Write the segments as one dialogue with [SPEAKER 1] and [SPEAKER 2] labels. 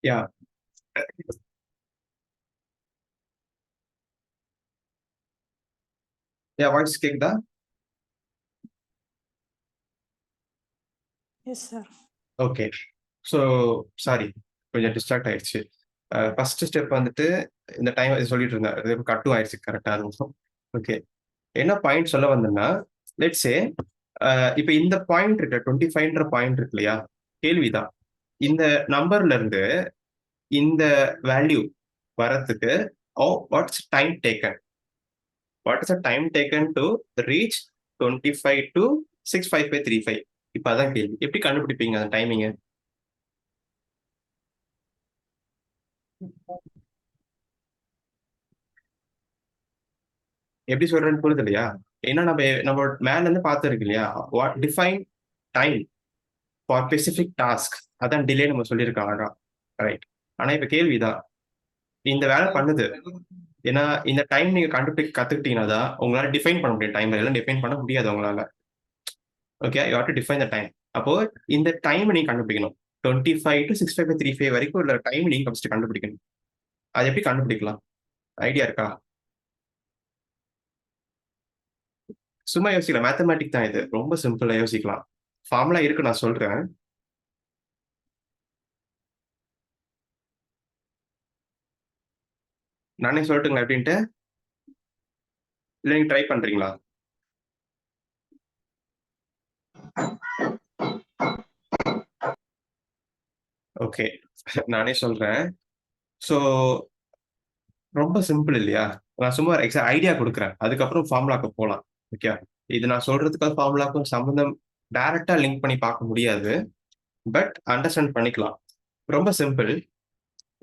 [SPEAKER 1] யா யா voice கேக்குதா?
[SPEAKER 2] Yes sir.
[SPEAKER 1] Okay. So sorry, கொஞ்சம் distract ஆயிடுச்சு. ஃபர்ஸ்ட் ஸ்டெப் வந்துட்டு இந்த டைம் சொல்லிட்டு இருந்தேன். அது கட்டும் ஆயிடுச்சு கரெக்டா இருக்கும். ஓகே. என்ன பாயிண்ட் சொல்ல வந்தேன்னா, லெட்ஸ் சே இப்ப இந்த பாயிண்ட் இருக்கு 25ன்ற பாயிண்ட் இருக்கு இல்லையா? கேள்விதான். இந்த நம்பர்ல இருந்து இந்த வேல்யூ வரதுக்கு watts time taken? What is the time taken to reach 25 to 65535? இப்ப அதான் கேள்வி. எப்படி கண்டுபிடிப்பீங்க அந்த டைமிங்க? எப்படி சொல்றேன்னு புரியுது இல்லையா? ஏன்னா நம்ம மேல இருந்து பார்த்திருக்கு இல்லையா? What define time for specific task, அதான் டிலே நம்ம சொல்லியிருக்கோம் அழகா. ரைட். ஆனா இப்ப கேள்விதான், இந்த வேலை பண்ணுது. ஏன்னா இந்த டைம் நீங்க கண்டுபிடிக்க கத்துக்கிட்டீங்கன்னா தான் உங்களால டிஃபைன் பண்ண முடியும். டைம் எல்லாம் டிஃபைன் பண்ண முடியாது உங்களால. Okay, you have to define the time. அப்போ இந்த டைம் நீங்க கண்டுபிடிக்கணும். 25 டு 65535 வரைக்கும் உள்ள டைம் நீங்க ஃபர்ஸ்ட் கண்டுபிடிக்கணும். அது எப்படி கண்டுபிடிக்கலாம்? ஐடியா இருக்கா? சும்மா யோசிக்கலாம். மேத்தமேட்டிக் தான் இது. ரொம்ப சிம்பிளா யோசிக்கலாம். ஃபார்முலா இருக்கு, நான் சொல்றேன். நானே சொல்லட்டுங்களா எப்படின்ட்டு? இல்ல நீங்க ட்ரை பண்றீங்களா? ஓகே, நானே சொல்றேன். ஸோ ரொம்ப சிம்பிள் இல்லையா? நான் சும்மா ஐடியா குடுக்குறேன். அதுக்கப்புறம் ஃபார்முலாக்கு போலாம். ஓகே. இது நான் சொல்றதுக்கும் ஃபார்முலாக்கும் சம்பந்தம் டைரக்ட்டா லிங்க் பண்ணி பார்க்க முடியாது. பட் அண்டர்ஸ்டாண்ட் பண்ணிக்கலாம். ரொம்ப சிம்பிள்.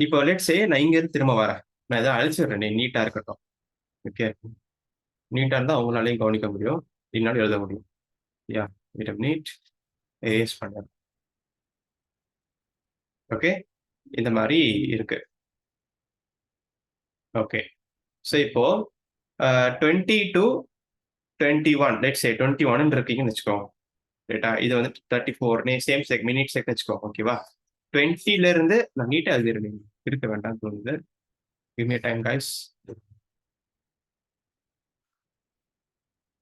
[SPEAKER 1] இப்போ லெட்ஸ் சே நான் இங்க இருந்து திரும்ப வரேன். நான் இத அழிச்சிடுறேன். நீட்டா இருக்கட்டும். ஓகே. நீட்டா இருந்தா உங்களாலயும் கவனிக்க முடியும். என்னாலும் எழுத முடியும். யா, வெயிட் அ மினிட். எரேஸ் பண்ணேன். ஓகே. இந்த மாரி இருக்கு. ஓகே. ஸோ இப்போ 20 டூ 21, லெட்ஸ் சே 21ன்னு இருக்கீங்கன்னு வச்சுக்கோங்க. ரைட்டா? இது வந்து 34 சேம் மினிட் செகண்ட் வச்சுக்கோங்க. ஓகேவா? 20ல இருந்து நான் நீட்டா எழுதிடுறேன். இருக்க வேண்டாம்னு தோணுது. Give me time guys.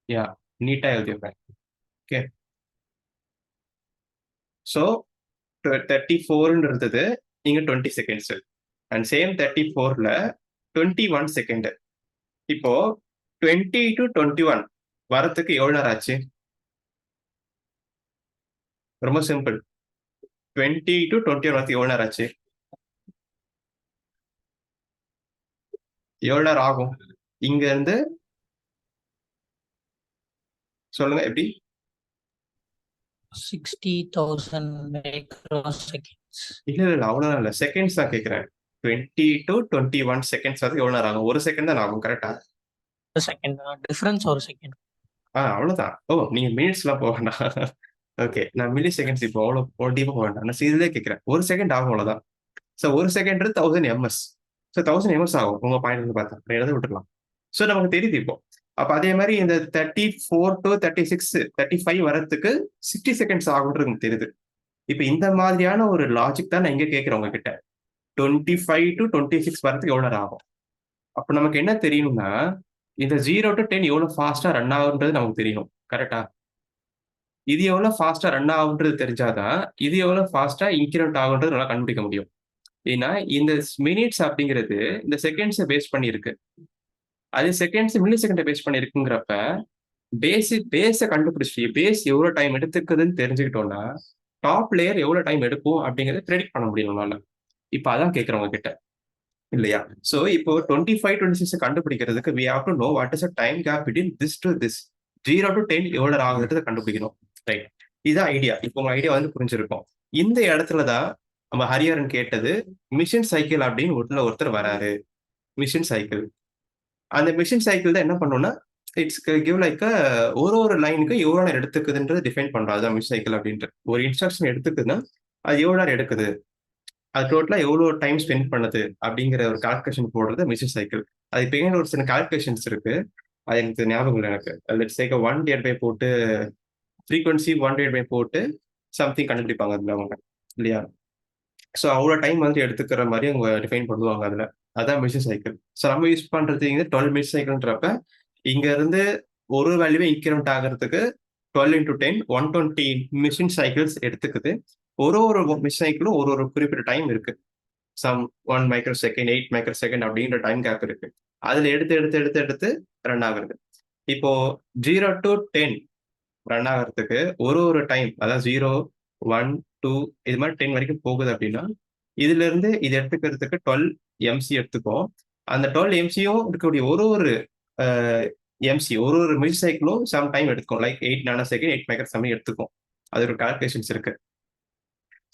[SPEAKER 1] Yeah, நீட்டா எழுதிடுறேன். ஓகே. ஸோ 34ன்னு இருந்தது. இங்க 20 செகண்ட்ஸ். அண்ட் சேம் 34ல 21 செகண்ட். இப்போ 20 டு 21 வரதுக்கு எவ்வளவு நேரம் ஆச்சு? ரொம்ப சிம்பிள். 20 டு 21 வரதுக்கு எவ்வளவு நேரம் ஆச்சு? எவ்வளவு நேரம் ஆகும்? இங்க இருந்து சொல்லுங்க எப்படி?
[SPEAKER 3] 60,000 microseconds.
[SPEAKER 1] இல்ல அவ்வளவுதான் இல்ல. செகண்ட்ஸ் தான் கேட்கிறேன். 20 டு 21 செகண்ட்ஸ் வரதுக்கு எவ்வளவு நேரம் ஆகும்? ஒரு செகண்ட் தான் ஆகும். கரெக்டா?
[SPEAKER 3] ஒரு செகண்ட் டிஃபரன்ஸ், ஒரு செகண்ட்.
[SPEAKER 1] அவ்வளவுதான். ஓ, நீங்க மினிட்ஸ் எல்லாம் போக வேண்டாம். ஓகே, நான் மில்லி செகண்ட்ஸ் இப்போ அவ்வளவு டீப்பா போக வேண்டாம். நான் சீரியலே கேட்கிறேன். ஒரு செகண்ட் ஆகும், அவ்வளவுதான். ஸோ ஒரு செகண்ட் 1000 ms. ஸோ 1000 ms ஆகும் உங்க பாயிண்ட் வந்து பார்த்தா. எழுத விட்டுக்கலாம். ஸோ நமக்கு தெரியுது இப்போ. அப்ப அதே மாதிரி இந்த 34 டு 36 35 வரதுக்கு 60 செகண்ட்ஸ் ஆகுன்றது எனக்கு தெரியுது. இப்ப இந்த மாதிரியான ஒரு லாஜிக் தான் நான் இங்க கேட்கிறேன் உங்ககிட்ட. 25 டு 26 வரதுக்கு எவ்வளவு நேரம் ஆகும்? அப்ப நமக்கு என்ன தெரியணும்னா, இந்த 0 டு 10 எவ்வளவு ஃபாஸ்டா ரன் ஆகுன்றது நமக்கு தெரியணும். கரெக்டா? இது எவ்வளவு ஃபாஸ்டா ரன் ஆகுன்றது தெரிஞ்சாதான் இது எவ்வளவு ஃபாஸ்டா இன்கிரிமெண்ட் ஆகுன்றது நல்லா கண்டுபிடிக்க முடியும். ஏன்னா இந்த மினிட்ஸ் அப்படிங்கிறது இந்த செகண்ட்ஸை பேஸ் பண்ணி இருக்கு. அது செகண்ட்ஸ் மில்லி செகண்டை பேஸ் பண்ணி இருக்குங்கிறப்ப பேஸை கண்டுபிடிச்சி பேஸ் எவ்வளவு டைம் எடுத்துக்குதுன்னு தெரிஞ்சுக்கிட்டோம்னா டாப் லேயர் எவ்வளவு டைம் எடுக்கும் அப்படிங்கறத ப்ரெடிக்ட் பண்ண முடியும் நம்மளால. இப்ப அதான் கேட்கறவங்க கிட்ட இல்லையா? சோ இப்போ 25 26 கண்டுபிடிக்கிறதுக்கு we have to know what is the time gap between this to this. 0 to 10 எவ்வளவு ஆகுதுன்றதை கண்டுபிடிக்கணும். ரைட். இதுதான் ஐடியா. இப்போ உங்க ஐடியா வந்து புரிஞ்சிருக்கும். இந்த இடத்துலதான் நம்ம ஹரிஹரன் கேட்டது மிஷின் சைக்கிள் அப்படின்னு ஒருத்தர் வராரு. Machine cycle. அந்த மிஷின் சைக்கிள் தான் என்ன பண்ணும்னா இட்ஸ் கிவ் லைக் ஒரு லைனுக்கு எவ்வளவு நேரம் எடுத்துக்குதுன்றது டிஃபைன் பண்றோம். அதுதான் மிஷின் சைக்கிள் அப்படின்ட்டு. ஒரு இன்ஸ்ட்ரக்ஷன் எடுத்துக்குதுன்னா அது எவ்வளவு நேரம் எடுக்குது, அது டோட்டலா எவ்வளவு டைம் ஸ்பெண்ட் பண்ணுது அப்படிங்கிற ஒரு கால்குலேஷன் போடுறது மிஷின் சைக்கிள். அது இப்போ ஒரு சில கால்குலேஷன்ஸ் இருக்கு. அது எனக்கு ஞாபகம் இல்லை எனக்கு. லெட்ஸ் டேக் 1 டிவைட் பை போட்டு ஃப்ரீக்வன்சி 1 டிவைட் பை போட்டு சம்திங் கண்டுபிடிப்பாங்க அதுல அவங்க இல்லையா? ஸோ அவ்வளோ டைம் வந்து எடுத்துக்கிற மாதிரி அவங்க டிஃபைன் பண்ணுவாங்க அதில். அதான் மிஷின் சைக்கிள். ஸோ நம்ம யூஸ் பண்ணுறது இங்கே 12 மிஷின் சைக்கிள்ன்றப்ப இங்கேருந்து ஒரு வேல்யூவே இன்க்ரிமெண்ட் ஆகிறதுக்கு 12 into 10 120 மிஷின் சைக்கிள்ஸ் எடுத்துக்குது. ஒரு ஒரு மிஷின் சைக்கிளும் ஒரு ஒரு குறிப்பிட்ட டைம் இருக்கு. Some 1 microsecond 8 microsecond அப்படின்ற டைம் கேப் இருக்கு. அதில் எடுத்து எடுத்து எடுத்து எடுத்து ரன் ஆகுறது. இப்போ 0 to 10 ரன் ஆகிறதுக்கு ஒரு ஒரு டைம், அதாவது 0, 1, 2 இது மாதிரி 10 வரைக்கும் போகுது அப்படின்னா இதுல இருந்து இது எடுத்துக்கிறதுக்கு 12 எம்சி எடுத்துக்கும். அந்த 12 எம்சியும் இருக்கக்கூடிய ஒரு ஒரு எம்சி ஒரு ஒரு மில் சைக்கிளும் சம் டைம் எடுத்துக்கும். லைக் 8 நானோ செகண்ட் 8 மைக்ரோ செகண்ட் எடுத்துக்கும். அது ஒரு கால்குலேஷன்ஸ் இருக்கு.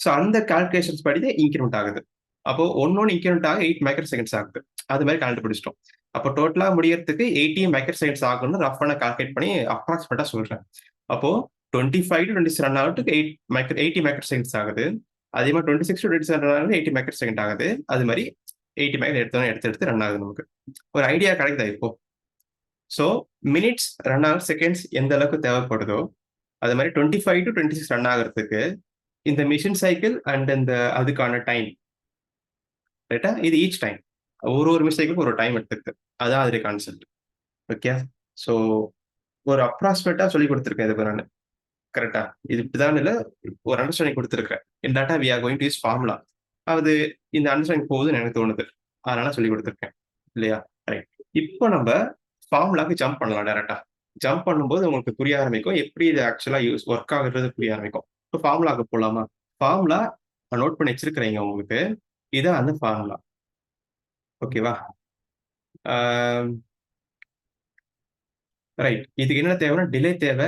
[SPEAKER 1] ஸோ அந்த கால்குலேஷன்ஸ் படி தான் இன்க்ரிமெண்ட் ஆகுது. அப்போ ஒன்னொன்னு இன்க்ரிமெண்ட் ஆக 8 மைக்ரோ செகண்ட்ஸ் ஆகுது. அது மாதிரி கண்டுபிடிச்சிட்டோம். அப்போ டோட்டலா முடியறதுக்கு 80 மைக்ரோ செகண்ட்ஸ் ஆகும்னு ரஃபான கால்குலேட் பண்ணி அப்ராக்சிமேட்டா சொல்றேன். அப்போ 25 to 27 ரன் ஆகிறதுக்கு 80 மைக்ரோ செகண்ட்ஸ் ஆகுது. அதே மாதிரி 26 to 27 ரன் ஆகுது 80 மைக்ரோ செகண்ட் ஆகுது. அது மாதிரி 80 மைக்ரோ எடுத்து எடுத்து ரன் ஆகுது நமக்கு. ஒரு ஐடியா கிடைக்குதா இப்போ? ஸோ மினிட்ஸ் ரன் ஆகிற செகண்ட்ஸ் எந்த அளவுக்கு தேவைப்படுதோ அது மாதிரி 25 to 26 ரன் ஆகிறதுக்கு இந்த மிஷின் சைக்கிள் அண்ட் இந்த அதுக்கான டைம் ரைட்டா, இது ஈச் டைம் ஒரு ஒரு மிஷின் சைக்கிளுக்கு ஒரு டைம் எடுத்துக்குது. அதான் அதோட கான்செப்ட். ஓகே, ஸோ ஒரு அப்ராக்சிமேட்டா சொல்லி கொடுத்துருக்கேன் இதுக்கு நான். கரெக்டா? இது இப்படிதான் இல்லை, ஒரு அண்டர்ஸ்டாண்டிங் கொடுத்துருக்கேன். In data we are going to use formula. அது இந்த அண்டர்ஸ்டாண்டிங் போகுதுன்னு எனக்கு தோணுது. அதனால சொல்லி கொடுத்துருக்கேன் இல்லையா? ரைட். இப்போ நம்ம ஃபார்முலாக்கு ஜம்ப் பண்ணலாம் டேரக்டா. ஜம்ப் பண்ணும்போது உங்களுக்கு புரிய ஆரம்பிக்கும் எப்படி இது ஆக்சுவலா யூஸ் ஒர்க் ஆகுறது புரிய ஆரம்பிக்கும். இப்போ ஃபார்முலாக்கு போகலாமா? ஃபார்முலா நோட் பண்ணி வச்சிருக்கிறீங்க உங்களுக்கு. இதான் அந்த ஃபார்முலா. ஓகேவா? ரைட். இதுக்கு என்ன தேவைன்னா டிலே தேவை,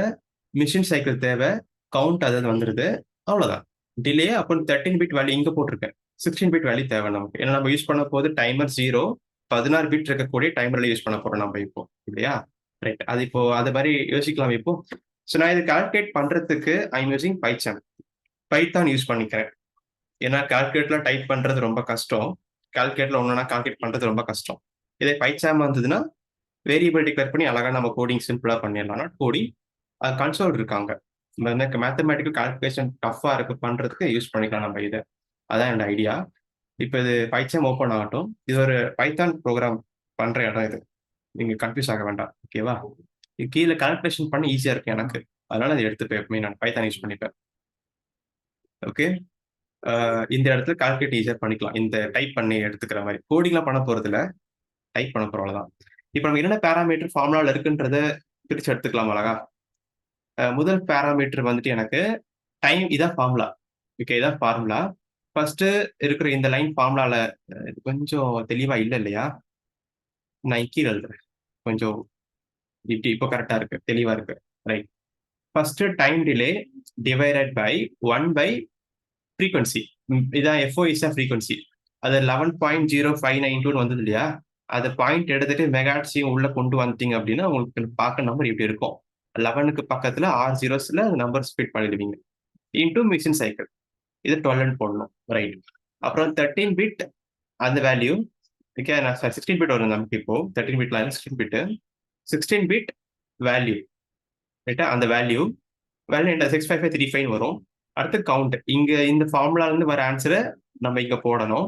[SPEAKER 1] மிஷின் சைக்கிள் தேவை, கவுண்ட் அதாவது வந்துருது. அவ்வளவுதான். டிலே அப்புறம் 13 பிட் வேல்யூ இங்க போட்டிருக்கேன். 16 பிட் வேல்யூ தேவை நமக்கு. ஏன்னா நம்ம யூஸ் பண்ண போது டைமர் 0 16 பிட் இருக்கக்கூடிய டைமர்ல யூஸ் பண்ண போறோம் நம்ம இப்போ இல்லையா? ரைட். அது இப்போ அது மாதிரி யோசிக்கலாம் இப்போ. ஸோ நான் இது கால்குலேட் பண்றதுக்கு ஐம் யூசிங் பைத்தான் யூஸ் பண்ணிக்கிறேன். ஏன்னா கால்குலேட்ல டைப் பண்றது ரொம்ப கஷ்டம். கால்குலேட்ல ஒன்னா கால்குலேட் பண்றது ரொம்ப கஷ்டம். இதே பைத்தான் வந்ததுன்னா வேரியபிள் டிக்ளேர் பண்ணி அழகா நம்ம கோடிங் சிம்பிளா பண்ணிடலாம். நாட் கோடிங், கன்சோல் இருக்காங்க. எனக்கு மேத்தமேட்டிக்கல் கால்குலேஷன் டஃபா இருக்கு பண்றதுக்கு யூஸ் பண்ணிக்கலாம் நம்ம இதை. அதான் என்னோட ஐடியா. இப்போ இது பைத்தான் ஓப்பன் ஆகட்டும். இது ஒரு பைத்தான் ப்ரோக்ராம் பண்ற இடம் இது. நீங்க கன்ஃபியூஸ் ஆக வேண்டாம். ஓகேவா? இது கீழே கால்குலேஷன் பண்ண ஈஸியா இருக்கு எனக்கு. அதனால அதை எடுத்துப்பேன். எப்பவுமே நான் பைத்தான் யூஸ் பண்ணிப்பேன். ஓகே, இந்த இடத்துல கால்குலேட் ஈஸியா பண்ணிக்கலாம். இந்த டைப் பண்ணி எடுத்துக்கிற மாதிரி கோடிங்லாம் பண்ண போறது இல்லை, டைப் பண்ண போறோம். அவ்வளவுதான். இப்போ நம்ம என்னென்ன பேராமீட்டர் ஃபார்முலாவில் இருக்குன்றத பிரிச்சு எடுத்துக்கலாம் அழகா. முதல் பேராமீட்டர் வந்துட்டு எனக்கு டைம். இதான் ஃபார்முலா. ஓகே, இதான் ஃபார்முலா. ஃபர்ஸ்ட் இருக்கிற இந்த லைன் ஃபார்முலால கொஞ்சம் தெளிவா இல்லை இல்லையா? நான் கீழே எழுதுறேன். கொஞ்சம் இப்படி இப்போ கரெக்டா இருக்கு, தெளிவா இருக்கு. Right. First time delay divided by 1 by frequency. இதான் எஃப்ஓஇஸ் ஃப்ரீக்வன்சி. அது 11.0592 வந்தது இல்லையா? அதை பாயிண்ட் எடுத்துட்டு மெகாட்ஸையும் உள்ள கொண்டு வந்துட்டீங்க அப்படின்னா உங்களுக்கு பார்க்க நம்பர் இப்படி இருக்கும். 11க்கு பக்கத்துல 6 ஜீரோஸ்ல நம்பர் ஸ்பிட் பண்ணிடுவீங்க. இன்டூ மிஷின் சைக்கிள் இது 12 போடணும். ரைட். அப்புறம் 13 பிட் அந்த வேல்யூ. ஓகே, நான் 16 பிட் வரும் நமக்கு. இப்போ 13 பிட்ல 16 பிட் 16 பிட் வேல்யூ ரைட்டா? அந்த வேல்யூ 65535 வரும். அடுத்து கவுண்ட். இங்க இந்த ஃபார்முலால இருந்து வர ஆன்சரை நம்ம இங்க போடணும்.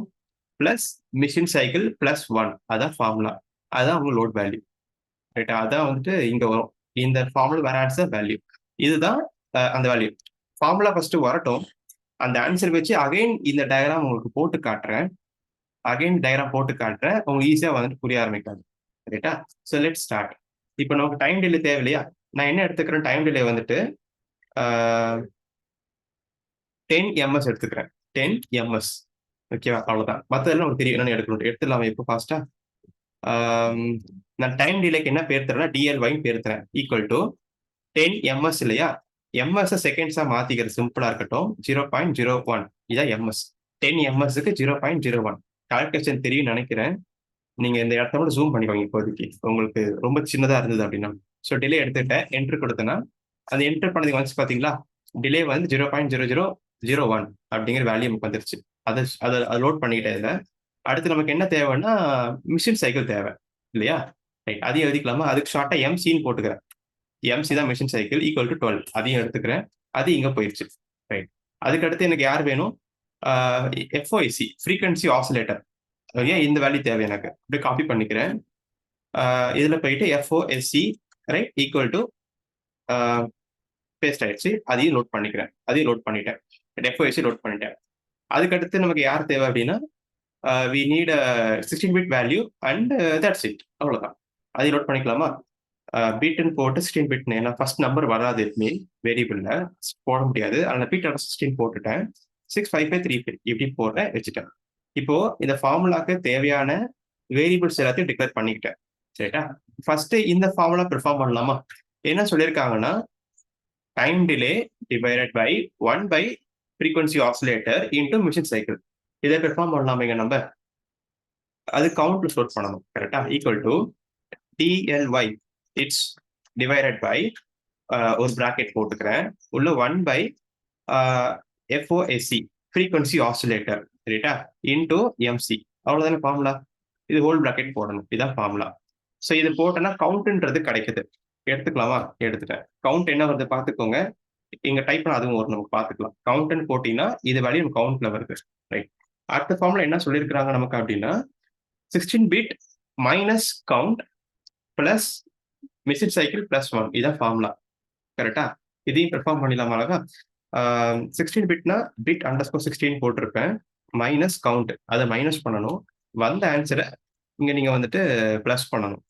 [SPEAKER 1] Plus machine cycle plus 1. அதான் ஃபார்முலா. அதான் உங்க லோட் வேல்யூ ரைட்டா? அதான் வந்துட்டு இங்க வரும். இந்த ஃபார்முலா வர ஆன்சர் வேல்யூ. இதுதான் அந்த வேல்யூ. ஃபார்முலா ஃபர்ஸ்ட் வரட்டும். அந்த ஆன்சர் வச்சு அகைன் இந்த டயக்ராம் உங்களுக்கு போட்டு காட்டுறேன். உங்களுக்கு ஈஸியா வந்துட்டு புரிய ஆரம்பிக்காது. ரைட்டா? So let start. இப்போ நமக்கு டைம் டிலே தேவை இல்லையா? நான் என்ன எடுத்துக்கிறேன்? டைம் டிலே வந்துட்டு 10 ms எடுத்துக்கிறேன். 10 ms. ஓகேவா? அவ்வளவுதான். மற்றதெல்லாம் உங்களுக்கு தெரியும் என்னன்னு எடுக்கணும். எடுத்துடலாமா இப்போ ஃபாஸ்டா? நான் டைம் டிலேக்கு என்ன பேர் தரேன்னா டிஎல்ஒய் பேர் தரேன். ஈக்குவல் டு 10 ms இல்லையா? ms செகண்ட்ஸா மாத்திக்கிறது சிம்பிளா இருக்கட்டும். 0.01 இதான் ms. 10 msக்கு 0.01 கால்குலேஷன் தெரியும் நினைக்கிறேன். நீங்க இந்த இடத்த மட்டும் ஜூம் பண்ணிக்கோங்க இப்போதைக்கு, உங்களுக்கு ரொம்ப சின்னதா இருந்தது அப்படின்னா. ஸோ டிலே எடுத்துட்டேன், என்ட்ரு கொடுத்தேன்னா அந்த என்ட்ரு பண்ணதுக்கு வந்து பாத்தீங்களா டிலே வந்து 0.0001 அப்படிங்கிற வேல்யூ நமக்கு வந்துருச்சு. அதை லோட் பண்ணிக்கிட்டே இல்லை. அடுத்து நமக்கு என்ன தேவைன்னா மிஷின் சைக்கிள் தேவை இல்லையா? ரைட். அதையும் எழுதிக்கலாமா? அதுக்கு ஷார்ட்டா எம்சின்னு போட்டுக்கிறேன். எம்சி தான் மிஷின் சைக்கிள் ஈக்குவல் டு 12. அதையும் எடுத்துக்கிறேன். அது இங்க போயிடுச்சு. ரைட். அதுக்கு அடுத்து எனக்கு யார் வேணும்? FOIC frequency oscillator. ஏன் இந்த வேல்யூ தேவை எனக்கு அப்படியே காப்பி பண்ணிக்கிறேன். இதில் போயிட்டு FOSC right equal to paste ஆயிடுச்சு. அதையும் லோட் பண்ணிக்கிறேன். அதையும் லோட் பண்ணிட்டேன். FOSC லோட் பண்ணிட்டேன். அதுக்கடுத்து நமக்கு யார் தேவை அப்படின்னா we need a 16-bit value and that's it. அவ்வளோதான். அதையும் லோட் பண்ணிக்கலாமா? பீட்னு போட்டு 16-bit ஏன்னா ஃபர்ஸ்ட் நம்பர் வராது எப்பவுமே வேரியபிள்ல போட முடியாது. அதில் பீட் 16 போட்டுட்டேன். 65535 இப்படி போடுறேன் வச்சுட்டேன். இப்போ இந்த ஃபார்முலாக்கு தேவையான வேரியபிள்ஸ் எல்லாத்தையும் டிக்ளேர் பண்ணிக்கிட்டேன். சரிட்டா? ஃபர்ஸ்ட் இந்த ஃபார்முலா பெர்ஃபார்ம் பண்ணலாமா? என்ன சொல்லியிருக்காங்கன்னா time delay divided by 1 by frequency oscillator into machine cycle. இதை பெர்ஃபார்ம் பண்ணலாமேங்க நம்ம. அது கவுண்ட்ல ஸ்டோர் பண்ணணும். கரெக்டா? Equal to DLY it's divided by ஒரு பிராக்கெட் போட்டுக்கிறேன். உள்ள 1 பை FOSC ஃப்ரீக்வன்சி ஆசிலேட்டர் சரிட்டா இன்டூ MC. அவ்வளோதானே ஃபார்முலா. இது ஹோல் பிராக்கெட் போடணும். இதுதான் ஃபார்முலா. ஸோ இது போட்டோன்னா கவுண்ட்ன்றது கிடைக்குது. எடுத்துக்கலாமா? எடுத்துட்டேன். கவுண்ட் என்ன வருது பார்த்துக்கோங்க. இங்க டைப் பண்ண அதுவும் வரும், நமக்கு பார்த்துக்கலாம். கவுண்ட்னு போட்டீங்கன்னா இது வேல்யூ நம்ம கவுண்ட்ல வருது. ரைட். அடுத்த ஃபார்முலா என்ன சொல்லியிருக்கிறாங்க நமக்கு அப்படின்னா 16-bit minus count plus machine cycle plus 1. இதான் ஃபார்முலா. கரெக்டா? இதையும் பெர்ஃபார்ம் பண்ணிடலாம் அழகா. 16-bitனா பிட் அண்டர்ஸ்கோர் 16 போட்டிருப்பேன். மைனஸ் கவுண்ட் அதை மைனஸ் பண்ணணும். வந்த ஆன்சரை இங்க நீங்க வந்துட்டு பிளஸ் பண்ணணும்.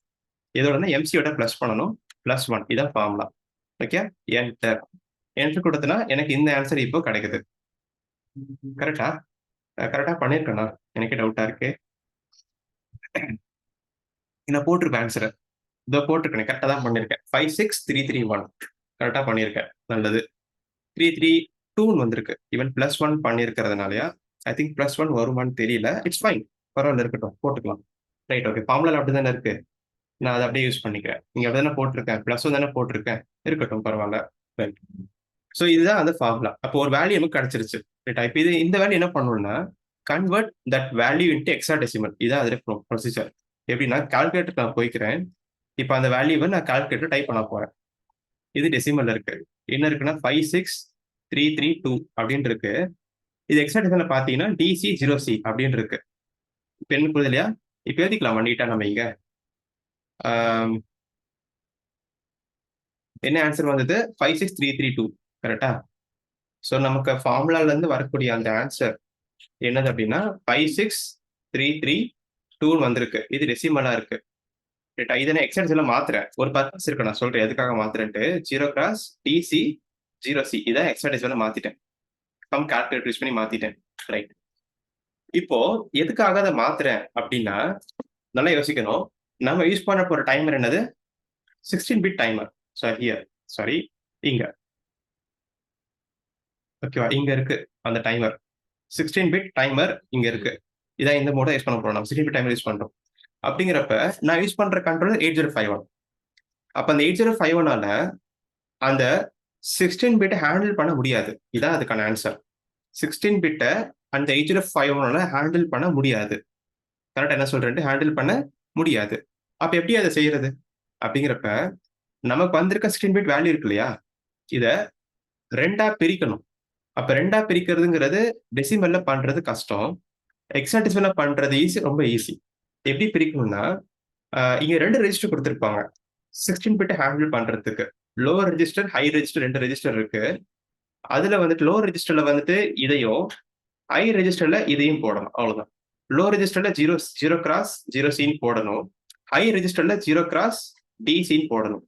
[SPEAKER 1] இதோட எம்சியோட பிளஸ் பண்ணணும். பிளஸ் 1. இதான் ஃபார்முலா. ஓகே. என்டர். என்டர் கொடுத்தனா எனக்கு இந்த ஆன்சர் இப்போ கிடைக்குது. கரெக்டா? கரெக்டா பண்ணிருக்கேனா? எனக்கு டவுட்டா இருக்கு. நான் போட்டிருப்பேன் ஆன்சரை. இதோ போட்டிருக்கேன். கரெக்டா தான் பண்ணிருக்கேன். 56331 கரெக்டா பண்ணிருக்கேன். நல்லது. 332 வந்திருக்கு. ஈவன் பிளஸ் 1 பண்ணிருக்கிறதுனாலயா? ஐ திங்க் பிளஸ் 1 வருமானு தெரியல. It's fine. பரவாயில்ல, இருக்கட்டும், போட்டுக்கலாம். ரைட். ஓகே. ஃபார்முலா அப்படி தானே இருக்கு. நான் அதை அப்படியே யூஸ் பண்ணிக்கிறேன். இங்க அப்படிதானே போட்டிருக்கேன். பிளஸ் 1 தானே போட்டிருக்கேன். இருக்கட்டும், பரவாயில்ல. ரைட். ஸோ இதுதான் அந்த ஃபார்முலா. அப்போ ஒரு வேல்யூ நமக்கு கிடைச்சிருச்சு. ரைட்டா? இப்போ இது இந்த வேல்யூ என்ன பண்ணணும்னா convert that value into hexadecimal. இதான் அதில் ப்ரொசீஜர். எப்படின்னா கால்குலேட்டர் நான் போய்க்கிறேன். இப்போ அந்த வேல்யூவை நான் கால்குலேட்டர் டைப் பண்ண போறேன். இது டெசிமல்ல இருக்கு. என்ன இருக்குன்னா 56332 அப்படின்னு இருக்கு. இது ஹெக்ஸாடெசிமல்ல பார்த்தீங்கன்னா DC0C அப்படின்னு இருக்கு. இப்போ என்ன புரியுது இல்லையா? இப்போ எழுதிக்கலாமா நீட்டா நம்ம இங்க? என்ன ஆன்சர் வந்தது? 56332. கரெக்டா? ஸோ நமக்கு ஃபார்முலால இருந்து வரக்கூடிய அந்த ஆன்சர் என்னது அப்படின்னா 56332 வந்திருக்கு. இது டெசிமலா இருக்கு. ரைட்டா? இதை எக்ஸாடெசிமலா மாத்துறேன். ஒரு பர்பஸ் இருக்கு, நான் சொல்றேன் எதுக்காக மாத்துறேன்ட்டு. 0 கிராஸ் DC0C இதான் எக்ஸாடெசிமலா மாத்திட்டேன். கம் கால்குலேட்டர் யூஸ் பண்ணி மாத்திட்டேன். ரைட். இப்போ எதுக்காக அதை மாத்துறேன் அப்படின்னா நல்லா யோசிக்கணும். நம்ம யூஸ் பண்ண போற டைமர் என்னது? 16-bit timer. சாரி இங்க. ஓகேவா? இங்க இருக்கு அந்த டைமர். 16-bit டைமர் இங்க இருக்கு. இதான் இந்த மோட யூஸ் பண்ண போறோம். நம்ம 16-bit டைமர் யூஸ் பண்றோம். அப்படிங்கிறப்ப நான் யூஸ் பண்ற கண்ட்ரோலர் 8051. அப்ப அந்த 8051ஆல அந்த 16-bit ஹேண்டில் பண்ண முடியாது. இதான் அதுக்கான ஆன்சர். 16-bit அந்த 8051ஆல ஹேண்டில் பண்ண முடியாது. கரெக்டா என்ன சொல்றேன்? ஹேண்டில் பண்ண முடியாது. அப்ப எப்படி அதை செய்யறது அப்படிங்கிறப்ப நமக்கு வந்திருக்க 16-bit வேல்யூ இருக்கு இல்லையா? இத 2ஆ பிரிக்கணும். அப்ப 2ஆ பிரிக்கிறதுங்கிறது டெசிமல்ல பண்றது கஷ்டம். ஹெக்ஸாடெசிமல்ல பண்றது ரொம்ப ஈஸி. எப்படி பிரிக்கணும்னா இங்க 2 ரெஜிஸ்டர் கொடுத்திருப்பாங்க 16-bit ஹேண்டில் பண்றதுக்கு. Lower register, high register 2 register இருக்கு. அதுல வந்துட்டு லோ ரெஜிஸ்டர்ல வந்துட்டு இதையும், ஹை ரெஜிஸ்டர்ல இதையும் போடணும். அவ்வளவுதான். லோ ரெஜிஸ்டர்ல 0 கிராஸ் 0C போடணும். ஹை ரெஜிஸ்டர்ல 0 கிராஸ் DC போடணும்.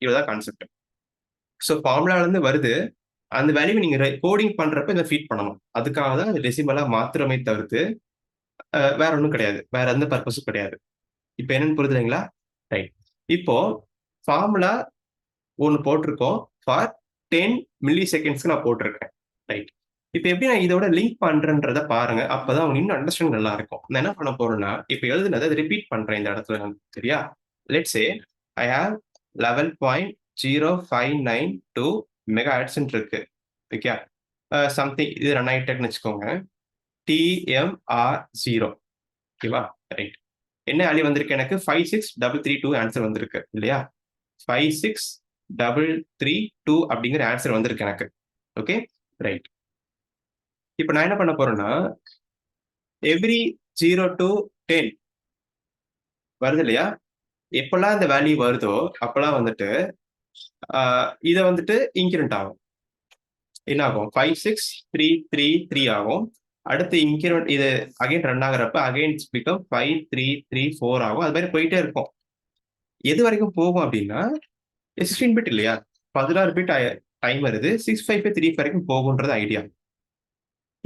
[SPEAKER 1] இதுதான் கான்செப்ட். ஸோ ஃபார்முலால இருந்து வருது. அந்த வேல்யூ நீங்க கோடிங் பண்றப்ப இதை ஃபீட் பண்ணணும். அதுக்காக தான் அது டெசிமலா மாத்திரமே தவிர்த்து வேற ஒன்றும் கிடையாது. வேற எந்த பர்பஸும் கிடையாது. இப்போ என்னன்னு புரியுதுங்களா? ரைட். இப்போ ஃபார்முலா ஒன்று போட்டிருக்கோம். ஃபார் 10 மில்லி செகண்ட்ஸ்க்கு நான் போட்டிருக்கேன். ரைட். இப்போ எப்படி நான் இதோட லிங்க் பண்றேன்றத பாருங்க. அப்பதான் அவங்க இன்னும் அண்டர்ஸ்டாண்ட் நல்லா இருக்கும். நான் என்ன பண்ண போறேன்னா இப்போ எழுதுனதை ரிப்பீட் பண்றேன் இந்த இடத்துல. சரியா? Let's say I have 11.0592 megahertz இருக்கு. ஓகே. சம்திங் இது ரன் ஆயிட்டேன்னு வச்சுக்கோங்க. TMR0. ஓகேவா? ரைட். என்ன வேல்யூ வந்திருக்கு? எனக்கு 56332 ஆன்சர் வந்திருக்கு இல்லையா? 56332 அப்படிங்கிற ஆன்சர் வந்திருக்கு எனக்கு. ஓகே. ரைட். இப்போ நான் என்ன பண்ண போறேன்னா எவ்ரி 0 to 10 வருது இல்லையா? எப்பெல்லாம் இந்த வேல்யூ வருதோ அப்பெல்லாம் வந்துட்டு இதை வந்துட்டு இன்கிரிமெண்ட் ஆகும். என்ன ஆகும்? 5 6 3 3 3 ஆகும். அடுத்து இன்கிரிமெண்ட் இது அகைன் ரன் ஆகுறப்ப அகைன் பிகம் 5 3 3 4 ஆகும். அது மாதிரி போயிட்டே இருக்கும். எது வரைக்கும் போகும் அப்படின்னா 16 பிட் இல்லையா? 16 பிட் டைம் வருது. 65535 வரைக்கும் போகுன்றது ஐடியா.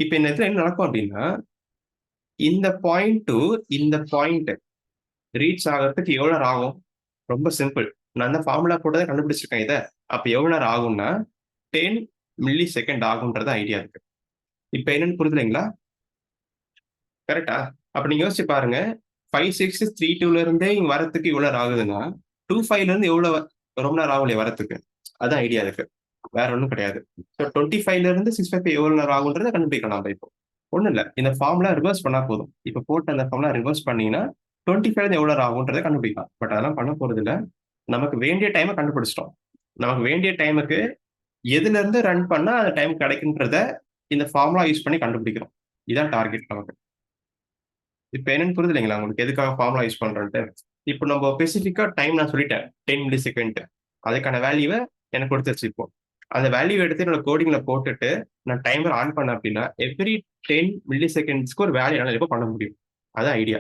[SPEAKER 1] இப்போ இந்த இடத்துல என்ன நடக்கும் அப்படின்னா இந்த பாயிண்ட் டு இந்த பாயிண்ட் ரீச் ஆகிறதுக்கு எவ்வளவு நேரம் ஆகும்? ரொம்ப சிம்பிள். நான் அந்த ஃபார்முலா கூட தான் கண்டுபிடிச்சிருக்கேன் இதை. அப்ப எவ்வளவு நேரம் ஆகும்னா 10 மில்லி செகண்ட் ஆகுன்றது ஐடியா இருக்கு. இப்ப என்னன்னு புரியுதுங்களா? கரெக்டா? அப்ப நீங்க யோசிச்சு பாருங்க. 5 6 3 2ல இருந்தே இங்க வரத்துக்கு இவ்வளவு நேரம் ஆகுதுன்னா 25ல இருந்து எவ்வளவு ரொம்ப நேரம் ஆகும் இல்லையா வரத்துக்கு? அதான் ஐடியா இருக்கு. வேற ஒண்ணும் கிடையாது. ஸோ 25ல இருந்து 655 எவ்வளவு நேரம் ஆகுன்றதை கண்டுபிடிக்கலாம் நம்ம இப்போ. ஒண்ணும் இல்ல. இந்த ஃபார்முலா ரிவர்ஸ் பண்ணா போதும். இப்ப போட்டு அந்த ஃபார்முலா ரிவர்ஸ் பண்ணீங்கன்னா 25ல இருந்து எவ்வளவு நேரம் ஆகுன்றதை கண்டுபிடிக்கலாம். பட் அதெல்லாம் பண்ண போறது இல்ல. நமக்கு வேண்டிய டைமை கண்டுபிடிச்சிட்டோம். நமக்கு வேண்டிய டைமுக்கு எதுல இருந்து ரன் பண்ணா அந்த டைம் கிடைக்குன்றத இந்த ஃபார்முலா யூஸ் பண்ணி கண்டுபிடிக்கிறோம். இதான் டார்கெட் நமக்கு. இப்ப என்னன்னு புரியுது இல்லைங்களா உங்களுக்கு எதுக்காக ஃபார்முலா யூஸ் பண்றோன்ட்டு? இப்போ நம்ம ஸ்பெசிஃபிக்கா டைம் நான் சொல்லிட்டேன் 10 மில்லி செகண்ட். அதுக்கான வேல்யூவை எனக்கு கொடுத்துருச்சு இப்போ. அந்த வேல்யூ எடுத்து என்னோட கோடிங்ல போட்டுட்டு நான் டைமர் ஆன் பண்ணேன் அப்படின்னா எவ்ரி 10 மில்லி செகண்ட்ஸ்க்கு ஒரு வேல்யூ என்னால எப்போ பண்ண முடியும். அதான் ஐடியா.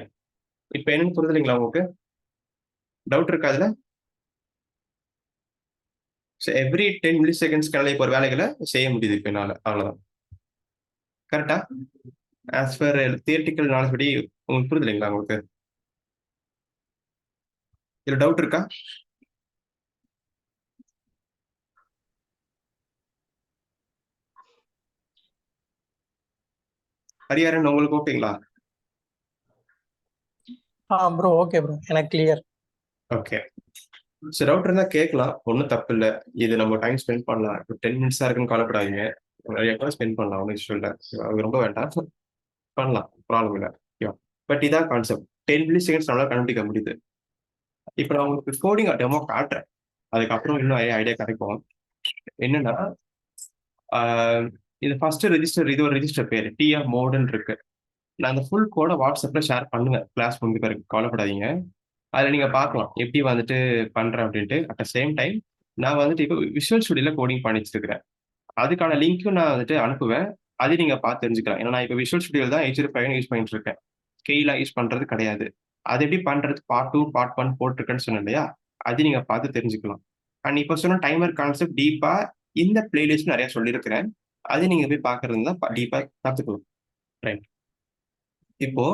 [SPEAKER 1] இப்போ என்னன்னு புரியுது இல்லைங்களா உங்களுக்கு? டவுட் இருக்கா அதுல? எவ்ரி 10 மில்லி செகண்ட்ஸ்க்கு இப்போ ஒரு வேலைகளை செய்ய முடியுது இப்போ என்னால. அவ்வளவுதான். கரெக்டா? ஆஸ் பர் தியரிட்டிக்கல் நாலேஜ் படி உங்களுக்கு புரியுது இல்லைங்களா உங்களுக்கு? இதுல டவுட் இருக்கா? ஹரிஹரன் உங்களுக்கு ஓகேங்களா?
[SPEAKER 3] ப்ரோ ஓகே ப்ரோ, எனக்கு கிளியர்.
[SPEAKER 1] ஓகே. சரி, டவுட் இருந்தா கேட்கலாம். ஒன்றும் தப்பு இல்லை. இது நம்ம டைம் ஸ்பெண்ட் பண்ணலாம். இப்போ 10 மினிட்ஸா இருக்குன்னு கவலைப்படாதீங்க. நிறைய கூட ஸ்பெண்ட் பண்ணலாம். ஒன்றும் இஷ்யூ இல்லை. அது ரொம்ப வேண்டாம். பண்ணலாம். ப்ராப்ளம் இல்லை. பட் இதான் கான்செப்ட். 10 மில்லி செகண்ட்ஸ் நம்மளால கண்டுபிடிக்க முடியுது. இப்போ நான் உங்களுக்கு கோடிங் டெமோ காட்டுறேன். அதுக்கப்புறம் இன்னும் நிறைய ஐடியா கிடைக்கும். என்னன்னா இது ஃபர்ஸ்ட் ரெஜிஸ்டர், இது ஒரு ரெஜிஸ்டர் பேர் டிஆர் மோடுன்னு இருக்கு. நான் அந்த ஃபுல் கோட வாட்ஸ்அப்ல ஷேர் பண்ணுவேன் கிளாஸ் முடிஞ்ச பிறகு. கவலைப்படாதீங்க. அதில் நீங்க பார்க்கலாம் எப்படி வந்துட்டு பண்றேன் அப்படின்ட்டு. அட் த சேம் டைம் நான் வந்துட்டு இப்போ விஷுவல் ஸ்டுடியோல கோடிங் பண்ணிட்டு இருக்கிறேன். அதுக்கான லிங்க்கும் நான் வந்துட்டு அனுப்புவேன். அதையும் நீங்க பார்த்து தெரிஞ்சுக்கலாம். ஏன்னா நான் இப்போ விஷுவல் ஸ்டுடியோ தான் 805 யூஸ் பண்ணிட்டு இருக்கேன். ஸ்கெயிலா யூஸ் பண்றது கிடையாது. அது எப்படி பண்றது பார்ட் 2 பார்ட் 1 போட்டிருக்கேன்னு சொன்னேன் இல்லையா? அது நீங்க பார்த்து தெரிஞ்சுக்கலாம். அண்ட் இப்போ சொன்ன டைமர் கான்செப்ட் டீப்பா இந்த பிளேலிஸ்ட் நிறைய சொல்லியிருக்கிறேன். அது நீங்க போய் பார்க்கறது தான் டீப்பா பார்த்துக்கலாம். ரைட். இப்போ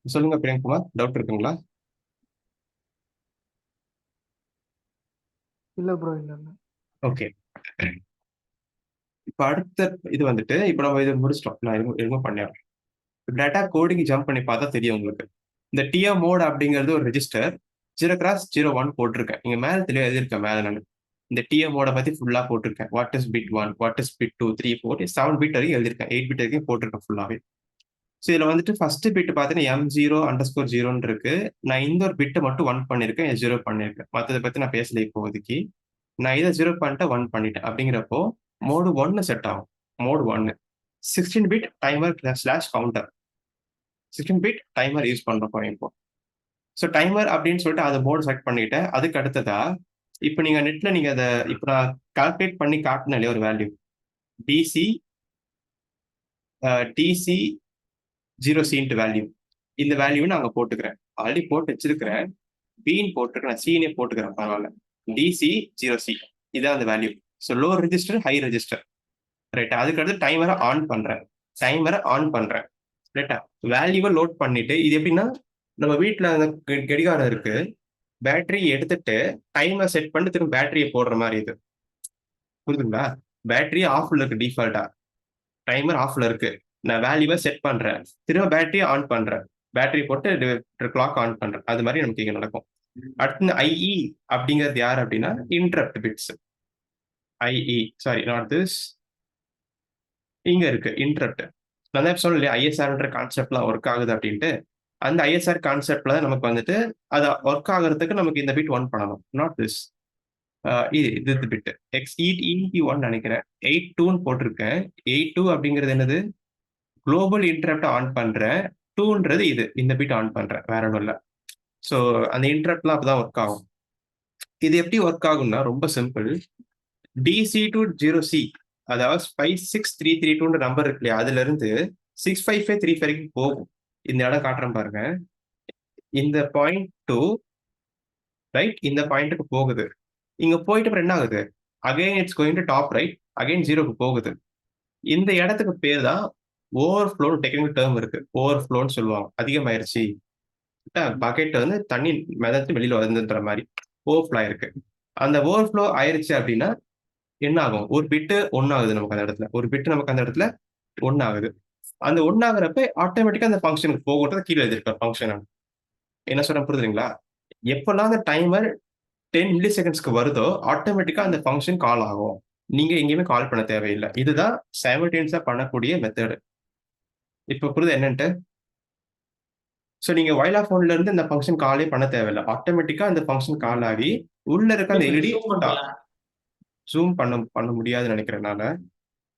[SPEAKER 1] சொல்லுங்க பிரியங்குமார், டவுட் இருக்குங்களா?
[SPEAKER 2] இல்ல ப்ரோ, இல்ல இல்ல.
[SPEAKER 1] ஓகே. இப்போ அடுத்த இது வந்துட்டு இப்போ நம்ம இது முடிச்சிட்டோம். நான் எதுவும் பண்ணேன். டேட்டா கோடிங் ஜம்ப் பண்ணி பார்த்தா தெரியும் உங்களுக்கு. இந்த டிஆர் மோட் அப்படிங்கிறது ஒரு ரெஜிஸ்டர் 0x01 போட்டிருக்கேன். நீங்க மேல தெளிவா எழுதியிருக்கேன் மேல நான். இந்த டிஆர் மோட பத்தி ஃபுல்லா போட்டிருக்கேன். What is bit 1, what is bit 2, 3, 4, 7 bit வரைக்கும் எழுதியிருக்கேன். 8 பிட் வரைக்கும் போட்டிருக்கேன் ஃபுல்லாவே. ஸோ இதுல வந்துட்டு ஃபர்ஸ்ட் பிட் பார்த்தீங்கன்னா M0_0 இருக்கு. நான் இந்த ஒரு பிட்டை மட்டும் 1 பண்ணியிருக்கேன், 0 பண்ணியிருக்கேன். மற்றதை பத்தி நான் பேசல இப்போதைக்கு. நான் இதை 0 பண்ணிட்டு 1 பண்ணிட்டேன். அப்படிங்கிறப்போ மோடு 1 செட் ஆகும். Mode 1 16 bit timer slash counter. 16 bit timer use பண்றோம் இப்போ. ஸோ டைமர் அப்படின்னு சொல்லிட்டு அதை மோடு செலக்ட் பண்ணிட்டேன். அதுக்கு அடுத்ததா இப்போ நீங்க நெட்ல நீங்க அதை இப்போ நான் கால்குலேட் பண்ணி காட்டினேன் இல்லையா ஒரு value DC DC 0C value. இந்த வேல்யூ நான் அங்கே போட்டுக்கிறேன். ஆல்ரெடி போட்டு வச்சிருக்கிறேன். பின்னு போட்டுருக்கேன், சீனே போட்டுக்கிறேன், பரவாயில்ல. டிசி 0C இதான் அந்த value. So low register, high register. ரைட்டா? அதுக்கு அடுத்து டைமரை ஆன் பண்றேன். டைமரை ஆன் பண்றேன். ரைட்டா? வேல்யூவை லோட் பண்ணிட்டு இது எப்படின்னா நம்ம வீட்டில் அந்த கடிகாரம் இருக்கு. பேட்டரி எடுத்துட்டு டைமர் செட் பண்ணிட்டு திரும்ப பேட்டரியை போடுற மாதிரி இது. புரியுதுங்களா? பேட்டரி ஆஃப்ல இருக்கு டிஃபால்ட்டா. டைமர் ஆஃப்ல இருக்கு. நான் வேல்யூவை செட் பண்றேன். திரும்ப பேட்டரியை ஆன் பண்றேன். பேட்டரி போட்டு கிளாக் ஆன் பண்றேன். அது மாதிரி நமக்கு இங்க நடக்கும். அடுத்து ஐஇ அப்படிங்கிறது யார் அப்படின்னா interrupt bits. IE sorry not this. இங்க இருக்கு இன்டரப்ட். நான் தான் சொல்லலையா ஐஎஸ்ஆர்ன்ற கான்செப்ட்லாம் ஒர்க் ஆகுது அப்படின்ட்டு. அந்த ஐஎஸ்ஆர் கான்செப்ட்ல நமக்கு வந்துட்டு அது ஒர்க் ஆகுறதுக்கு நமக்கு இந்த பிட் 1 பண்ணணும். Not this. இது பிட் எக்ஸ் இபி 1 நினைக்கிறேன். 82 போட்டிருக்கேன். 82 அப்படிங்கிறது என்னது? குளோபல் இன்டரப்ட் ஆன் பண்றேன். 2ன்றது இது இந்த பிட் ஆன் பண்றேன், வேற ஒன்றும் இல்லை. ஸோ அந்த இன்டரப்ட்லாம் அப்பதான் ஒர்க் ஆகும். இது எப்படி ஒர்க் ஆகும்னா ரொம்ப சிம்பிள். டிசி டு 0C, அதாவது 56332 நம்பர் இருக்கு இல்லையா, அதுல இருந்து 65535 வரைக்கும் போகும். இந்த இடம் காட்டுறேன் பாருங்க. இந்த பாயிண்ட் டு ரைட், இந்த பாயிண்ட்டுக்கு போகுது. இங்க போயிட்டு அப்புறம் என்ன ஆகுது? Again it's going to top right, again 0க்கு போகுது. இந்த இடத்துக்கு பேர் தான் ஓவர்ஃப்ளோ. டெக்னிக்கல் டேர்ம் இருக்கு, ஓவர்ஃப்ளோன்னு சொல்லுவாங்க. அதிகமாயிருச்சு, பக்கெட் வந்து தண்ணி மிதந்து வெளியில வந்துன்ற மாதிரி ஓவர்ஃப்ளோ ஆயிருக்கு. அந்த ஓவர்ஃப்ளோ ஆயிருச்சு அப்படின்னா என்ன ஆகும்? ஒரு பிட்டு ஒன்னு ஆகுது நமக்கு அந்த இடத்துல, ஒரு பிட்டு நமக்கு அந்த இடத்துல ஒன்னு ஆகுது. அந்த ஒன்னு ஆகுறப்ப ஆட்டோமேட்டிக்கா அந்த ஃபங்க்ஷனுக்கு போகிறத கீழே எழுதிருக்கேன் ஃபங்க்ஷன். என்ன சொல்றேன் புரியுதுங்களா? எப்பெல்லாம் அந்த டைமர் 10 மில்லி செகண்ட்ஸ்க்கு வருதோ ஆட்டோமேட்டிக்கா அந்த ஃபங்க்ஷன் கால் ஆகும். நீங்க எங்கேயுமே கால் பண்ண தேவையில்லை. இதுதான் சைமல்டேனியஸா பண்ணக்கூடிய மெத்தட். இப்ப புரியுது என்னன்ட்டு? ஸோ நீங்க வைல் ஆஃப் ஃபோன்ல இருந்து இந்த ஃபங்க்ஷன் காலே பண்ண தேவையில்லை. ஆட்டோமேட்டிக்கா அந்த ஃபங்க்ஷன் கால் ஆகி உள்ள இருக்க அந்த எல்இடி ஜூம் பண்ண பண்ண முடியாதுன்னு நினைக்கிறேன் என்னால.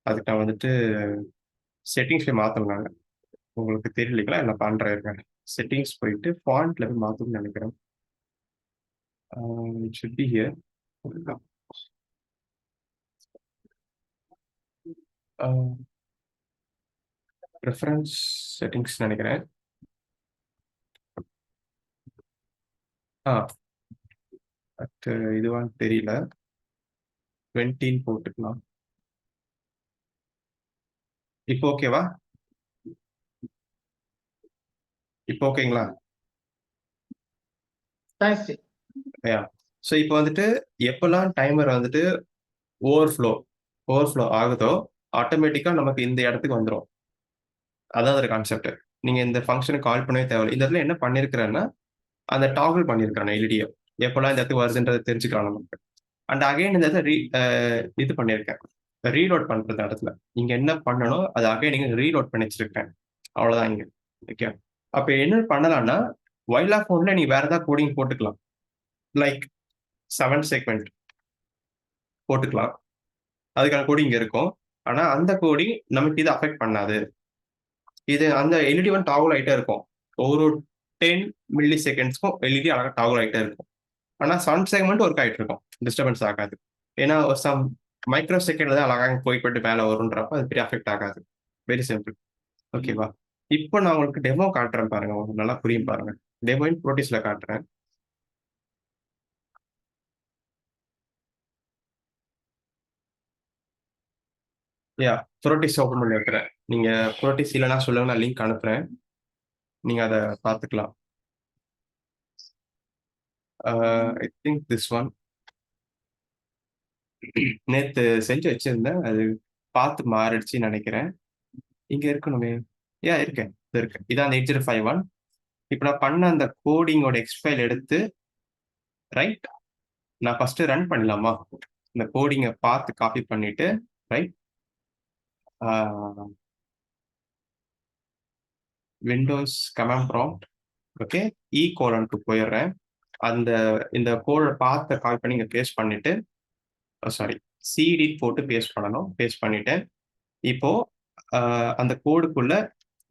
[SPEAKER 1] அதுக்கு நான் வந்துட்டு செட்டிங்ஸ்ல மாத்தணும் நாங்க. உங்களுக்கு தெரியலீங்களா? நான் பண்றேன் இருங்க. செட்டிங்ஸ் போயிட்டு ஃபாண்ட்ல போய் மாத்தணும்னு நினைக்கிறேன். It should be here. Reference settings நினைக்கிறேன். அது இதுவான்னு தெரியல. 20 போட்டுக்கலாம். இப்போ ஓகேவா? இப்போ ஓகேங்களா? ஸோ இப்போ வந்துட்டு எப்பெல்லாம் டைமர் வந்துட்டு ஓவர்ஃப்ளோ ஆகுதோ ஆட்டோமேட்டிக்கா நமக்கு இந்த இடத்துக்கு வந்துடும். அதான் ஒரு கான்செப்ட். நீங்க இந்த ஃபங்க்ஷனுக்கு கால் பண்ணவே தேவையில்லை. இந்த இடத்துல என்ன பண்ணிருக்கிறேன்னா அந்த டாகிள் பண்ணியிருக்காங்க எல்இடியை. எப்பெல்லாம் இந்த இடத்துக்கு வருதுன்றதை தெரிஞ்சுக்கலாம் நமக்கு. அண்ட் அகைன் இந்த இடத்துல இது பண்ணியிருக்கேன், ரீலோட் பண்றது இடத்துல. நீங்க என்ன பண்ணணும் அது அகைன் நீங்க ரீலோட் பண்ணி வச்சிருக்கேன். அவ்வளவுதான் இங்க. ஓகே. அப்ப என்ன பண்ணலாம்னா வைல் ஆஃப் ஃபோன்ல நீ வேற ஏதாவது கோடிங் போட்டுக்கலாம். லைக் 7 செக்மெண்ட் போட்டுக்கலாம். அதுக்கான கோடிங் இருக்கும். ஆனா அந்த கோடிங் நமக்கு இது அஃபெக்ட் பண்ணாது. இது அந்த எல்இடி வந்து டாகுல் ஆகிட்டே இருக்கும். ஒரு 10 மில்லி செகண்ட்ஸ்க்கும் எல்இடி அழகாக டாகுல் ஆகிட்டே இருக்கும். ஆனா 7 செக்மெண்ட் ஒர்க் ஆகிட்டு இருக்கும், டிஸ்டர்பன்ஸ் ஆகாது. ஏன்னா சம் மைக்ரோ செகண்ட்ல தான் அழகாக போயிட்டு மேலே வரும்ன்றப்ப அது பெரிய அஃபெக்ட் ஆகாது. Very simple. ஓகேவா? இப்போ நான் உங்களுக்கு டெமோ காட்டுறேன் பாருங்க, உங்களுக்கு நல்லா புரியும் பாருங்க. டெமோ ப்ரோட்டிஸ்ல காட்டுறேன். யா, ப்ரோட்டிஸ் ஓப்பன் பண்ணி வைக்கிறேன். நீங்க ப்ரோட்டிஸ் இல்லைன்னா சொல்லுங்க, நான் லிங்க் அனுப்புறேன், நீங்க அதை பார்த்துக்கலாம். ஐ திங்க் திஸ் ஒன் நேத்து செஞ்சு வச்சிருந்தேன், அது பார்த்து மாறிடுச்சுன்னு நினைக்கிறேன். இங்க இருக்கணுமே. இருக்கேன், இது இருக்கு. இதான் அந்த 8051. இப்போ நான் பண்ண அந்த கோடிங்கோட எக்ஸ்ஃபைல் எடுத்து ரைட் நான் ஃபர்ஸ்ட் ரன் பண்ணலாமா? இந்த கோடிங்கை பார்த்து காப்பி பண்ணிட்டு right windows command prompt okay ஈ:க்கு போயிடுறேன். அந்த இந்த கோடை பார்த்து காப்பி பண்ணி இங்கே பேஸ்ட் பண்ணிட்டு சாரி சிடி போட்டு பேஸ்ட் பண்ணணும். பேஸ்ட் பண்ணிட்டேன். இப்போ அந்த கோடுக்குள்ள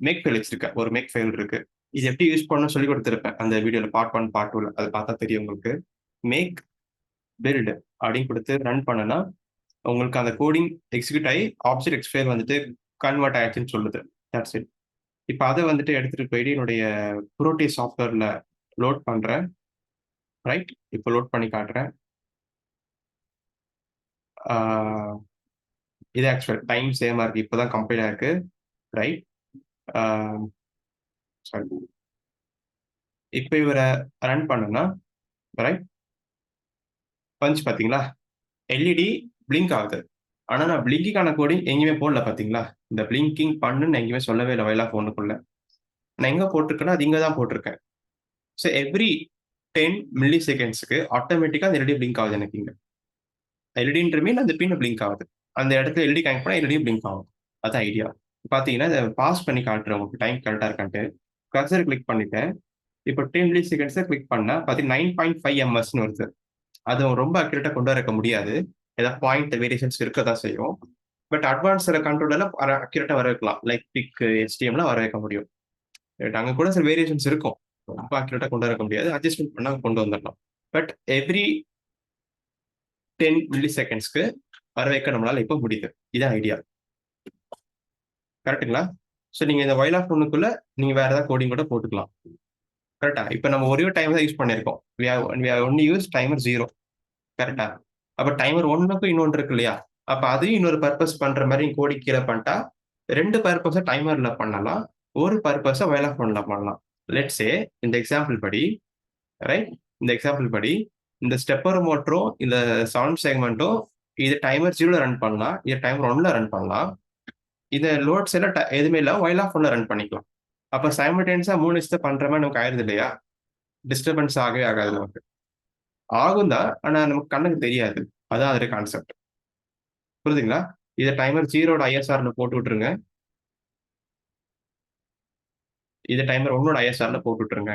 [SPEAKER 1] மேக் ஃபைல் வச்சிருக்கேன். ஒரு மேக் ஃபைல் இருக்கு. இது எப்படி யூஸ் பண்ணணும்னு சொல்லி கொடுத்துருப்பேன் அந்த வீடியோவில், பார்ட் 1 பார்ட் 2ல. அது பார்த்தா தெரியும் உங்களுக்கு. மேக் பில்டு அப்படின்னு கொடுத்து ரன் பண்ணனா உங்களுக்கு அந்த கோடிங் எக்ஸிக்யூட் ஆகி ஆப்ஜெக்ட் எக்ஸ்ஃபைல் வந்துட்டு கன்வெர்ட் ஆயிடுச்சுன்னு சொல்லுது. That's it. இப்போ அதை வந்துட்டு எடுத்துட்டு போயிட்டு என்னுடைய ப்ரோட்டி சாஃப்ட்வேர்ல லோட் பண்றேன். ரைட், இப்போ லோட் பண்ணி காட்டுறேன். இது ஆக்சுவல் டைம் சேமா இருக்கு, இப்போதான் கம்பைல் ஆயிருக்கு. Right, sorry. இப்போ இவரை ரன் பண்ணனா ரைட் பஞ்ச் பார்த்தீங்களா, எல்இடி பிளிங்க் ஆகுது. ஆனா நான் பிளிங்கிங்கான கோடிங் எங்கேயுமே போடல. பார்த்தீங்களா, இந்த பிளிங்கிங் பண்ணுன்னு எங்கேயுமே சொல்லவே இல்லை வைலா ஃபோனுக்குள்ள. நான் எங்க போட்டிருக்கேன்னா அது இங்கே தான் போட்டிருக்கேன். ஸோ எவ்ரி 10 மில்லி செகண்ட்ஸுக்கு ஆட்டோமேட்டிக்காக அந்த எல்இடி பிளிங்க் ஆகுது எனக்கு. இங்கே எல்இடின்ற மீன் அந்த பின் பிளிங்க் ஆகுது. அந்த இடத்துல எல்இடி கனெக்ட் பண்ணால் எல்இடி பிளிங்க் ஆகும். அதான் ஐடியா. பார்த்தீங்கன்னா இதை பாஸ் பண்ணி காட்டுறேன் உங்களுக்கு, டைம் கரெக்டாக இருக்கான்ட்டு. கர்சர் கிளிக் பண்ணிட்டேன். இப்போ 10 மில்லி செகண்ட்ஸை கிளிக் பண்ணால் பார்த்தீங்கன்னா 9.5 ms வருது. அது ரொம்ப அக்யூரேட்டாக கொண்டு வர முடியாது. ஏதாவது பாயிண்ட் வேரியேஷன்ஸ் இருக்க தான் செய்யும். பட் அட்வான்ஸ் சில கண்ட்ரோலில் அக்யூரேட்டாக வர வைக்கலாம், லைக் பிக் எஸ்டிஎம்லாம் வர வைக்க முடியும். அங்கே கூட சில வேரியேஷன்ஸ் இருக்கும், ரொம்ப அக்யூரேட்டாக கொண்டு வர முடியாது, அட்ஜஸ்ட்மெண்ட் பண்ணால் கொண்டு வந்துடலாம். பட் எவ்ரி 10 மில்லி செகண்ட்ஸ்க்கு வர வைக்க நம்மளால இப்போ முடியுது. இதான் ஐடியா, கரெக்டுங்களா? ஸோ நீங்கள் இந்த வைல் ஆஃப் ஒன்றுக்குள்ள நீங்கள் வேற ஏதாவது கோடிங் கூட போட்டுக்கலாம், கரெக்டா? இப்போ நம்ம ஒரே டைம் தான் யூஸ் பண்ணியிருக்கோம், ஒன்லி யூஸ் டைமர் 0, கரெக்டா? அப்போ டைமர் 1க்கும் இன்னொன்று இருக்கு இல்லையா? அப்போ அதையும் இன்னொரு பர்பஸ் பண்ற மாதிரி கோடி கீழே பண்ணிட்டா 2 பர்பஸை டைமர்ல பண்ணலாம், ஒரு பர்பஸை வைல் ஆஃப் ஒன்ல பண்ணலாம். லெட்ஸே இந்த எக்ஸாம்பிள் படி, ரைட், இந்த எக்ஸாம்பிள் படி இந்த ஸ்டெப்பர் மோட்டரும் இந்த சவுண்ட் செக்மெண்ட்டும் இது டைமர் 0ல ரன் பண்ணலாம், இது டைமர் 1ல ரன் பண்ணலாம். இந்த லோட்ஸ் எல்லாம் எதுவுமே இல்லை, வைல் ஆஃப் ஒன்ல ரன் பண்ணிக்கலாம். அப்போ சைமல்டேனியஸா 3 விஷயத்தை பண்ற மாதிரி நமக்கு ஆயிருது இல்லையா? டிஸ்டர்பன்ஸ் ஆகவே ஆகாது நமக்கு. ஆகும் தான், ஆனா நமக்கு கண்ணுக்கு தெரியாது. அதான் அதோட கான்செப்ட், புரியுதுங்களா? இதை டைமர் 0ட ஐஎஸ்ஆர்ல போட்டு விட்டுருங்க, இது டைமர் 1ோட ஐஎஸ்ஆர்ல போட்டு விட்டுருங்க.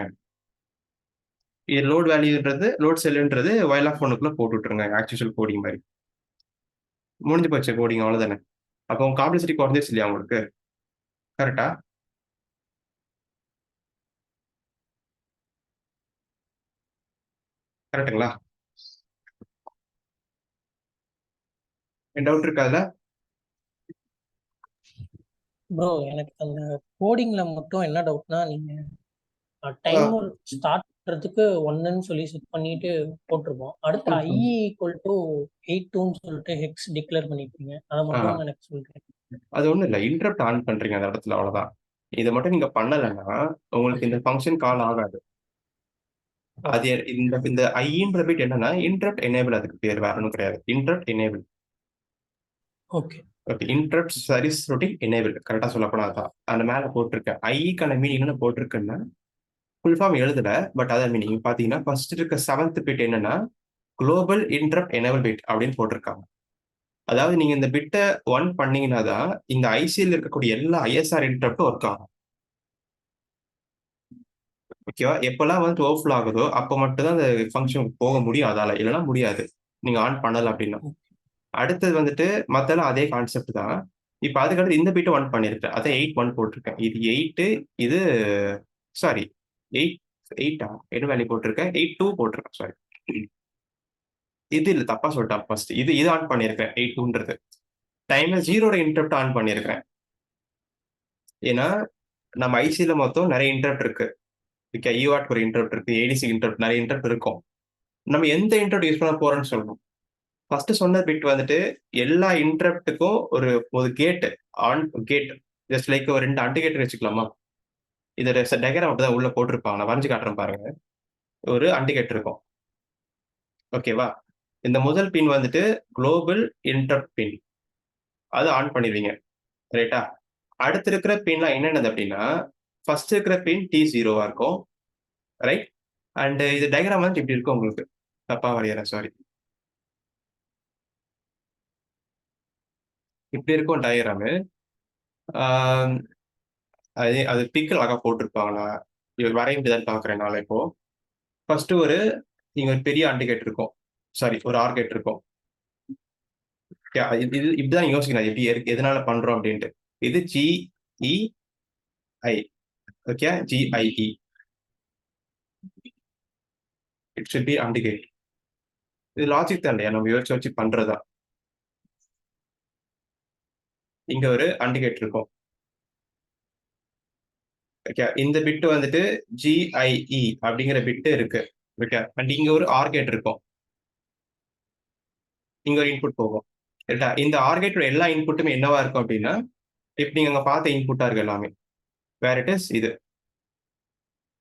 [SPEAKER 1] இது லோட் வேல்யூன்றது, லோட் செல்லுன்றது வைல் ஆஃப் ஒன்னுக்குள்ள போட்டு விட்டுருங்க, ஆக்சுவல் கோடிங் மாதிரி. முடிஞ்சு போச்சு கோடிங், அவ்வளவுதானே? அப்போ உங்க காம்ப்ளெக்சிட்டி குறைஞ்சிருச்சு இல்லையா உங்களுக்கு, கரெக்டா? கரெக்டுங்களா? டவுட் இருக்காதுல்ல?
[SPEAKER 3] ப்ரோ எனக்கு அந்த கோடிங்ல மட்டும் என்ன டவுட்னா, நீங்க
[SPEAKER 1] ஆ,
[SPEAKER 3] டைமர் ஸ்டார்ட் பண்றதுக்கு 1ன்னு சொல்லி செட் பண்ணிட்டு போட்டிருப்போம். அடுத்து
[SPEAKER 1] ம்,
[SPEAKER 3] ஐ
[SPEAKER 1] ம்.
[SPEAKER 3] ஈக்குவல் டு 82ன்னு சொல்லிட்டு ஹெக்ஸ் டிக்ளேர் பண்ணிருப்பீங்க. அதை
[SPEAKER 1] ஆ,
[SPEAKER 3] மட்டும் எனக்கு சொல்றேன்.
[SPEAKER 1] அது ஒண்ணும் இல்லை, இன்டரப்ட் ஆன் பண்றீங்க அந்த இடத்துல, அவ்வளவுதான். இதை மட்டும் நீங்க பண்ணலைன்னா உங்களுக்கு இந்த ஃபங்க்ஷன் கால் ஆகாது. அது
[SPEAKER 3] ஓகே
[SPEAKER 1] இந்த இந்த ஐன்ற பிட் என்னன்னா இன்டரப்ட் எனேபிள், அதுக்கு பேர் வேற ஒன்றும் கிடையாது, interrupt enable.
[SPEAKER 3] Okay
[SPEAKER 1] okay, interrupt service routine enable, கரெக்டா சொல்ல போனா அதான் அந்த மேல போட்டிருக்கேன். ஐக்கான மீனிங் என்ன போட்டிருக்குன்னா, ஃபுல் ஃபார்ம் எழுதல, பட் அதான் மீனிங். பாத்தீங்கன்னா ஃபர்ஸ்ட் இருக்க 7th பிட் என்னன்னா குளோபல் இன்டரப்ட் எனேபிள் பிட் அப்படின்னு போட்டிருக்காங்க. அதாவது நீங்க இந்த பிட்டை 1 பண்ணீங்கன்னா தான் இந்த ஐசியில் இருக்கக்கூடிய எல்லா ஐஎஸ்ஆர் இன்டரப்டும் ஒர்க் ஆகும். ஓகேவா? எப்பெல்லாம் வந்து ஓவர்ஃப்ளோ ஆகுதோ அப்போ மட்டும் தான் அந்த ஃபங்க்ஷன் போக முடியும், அதால இல்லைன்னா முடியாது, நீங்க ஆன் பண்ணல அப்படின்னா. அடுத்தது வந்துட்டு மத்தெல்லாம் அதே கான்செப்ட் தான். இப்போ அதுக்கடுத்து இந்த பிட்டை 1 பண்ணிருக்கேன், அதான் 8 1 போட்டிருக்கேன். இது 8, இது சாரி 8 8 என்ன வேல்யூ போட்டிருக்கேன், 8 2 போட்டிருக்கேன், சாரி. இது இல்ல, தப்பா சொல்லிட்டேன். ஃபர்ஸ்ட் இது ஆன் பண்ணிருக்கேன், 8 2ன்றது. டைமர் 0ட இன்டரப்ட் ஆன் பண்ணிருக்கேன். ஏன்னா நம்ம ஐசியில மொத்தம் நிறைய இன்டரப்ட் இருக்கு. ஓகே, யூஆர்ட் ஒரு இன்டரப்ட் இருக்கு, ஏடிசி இன்டரப்ட், நிறைய இன்டரப்ட் இருக்கும். நம்ம எந்த இன்டரப்ட் யூஸ் பண்ண போறோம்னு சொல்லணும். ஃபர்ஸ்ட் சொன்ன பிட் வந்துட்டு எல்லா இன்டரப்ட்டுக்கும் ஒரு ஒரு gate, on gate, just like ஒரு 2 அண்டிகேட்டர் வச்சுக்கலாமா? இது டயக்ராம் அப்படிதான் உள்ள போட்டிருப்பாங்க, நான் வரைஞ்சு காட்டுறேன் பாருங்க. ஒரு அண்டிகேட்டர் இருக்கும், ஓகேவா? இந்த முதல் பின் வந்துட்டு குளோபல் இன்டரப்ட் பின், அது ஆன் பண்ணிடுவீங்க, ரைட்டா? அடுத்து இருக்கிற பின்லாம் என்னென்னது அப்படின்னா, ஃபர்ஸ்ட் இருக்கிற பின் T0வா இருக்கும், ரைட்? அண்ட் இது டயக்ராம் வந்து இப்படி இருக்கும், உங்களுக்கு தப்பா வரையறேன், சாரி. இப்படி இருக்கும் டயக்ராமு. அது அது பிக்கல் அழகா போட்டிருப்பாங்களா, வரைய முடியாதுன்னு பாக்குறேன் நான் இப்போ. ஃபர்ஸ்ட் ஒரு நீங்க ஒரு பெரிய அண்டிகேட் இருக்கும், சாரி ஒரு ஆர்கேட் இருக்கும். இது இப்படிதான் யோசிக்கணும், எப்படி எதனால பண்றோம் அப்படின்ட்டு. இது GEI, okay, GIE, it should be indicate. இது லாஜிக் தான் இல்லையா, நம்ம யோசிச்சு வச்சு பண்றதா. இங்க ஒரு அண்டிகேட் இருக்கும், ஓகே. இந்த பிட் வந்துட்டு GIE அப்படிங்கிற பிட் இருக்கு, ஓகே. அண்ட் இங்க ஒரு ஆர்கேட் இருக்கும், இங்க ஒரு இன்புட் போகும், ரைட்டா? இந்த ஆர்கேட்டோட எல்லா இன்புட்டுமே என்னவா இருக்கும் அப்படின்னா, இப்ப நீங்க அங்க பார்த்த இன்புட்டா இருக்கு எல்லாமே. வேர் இட் இஸ்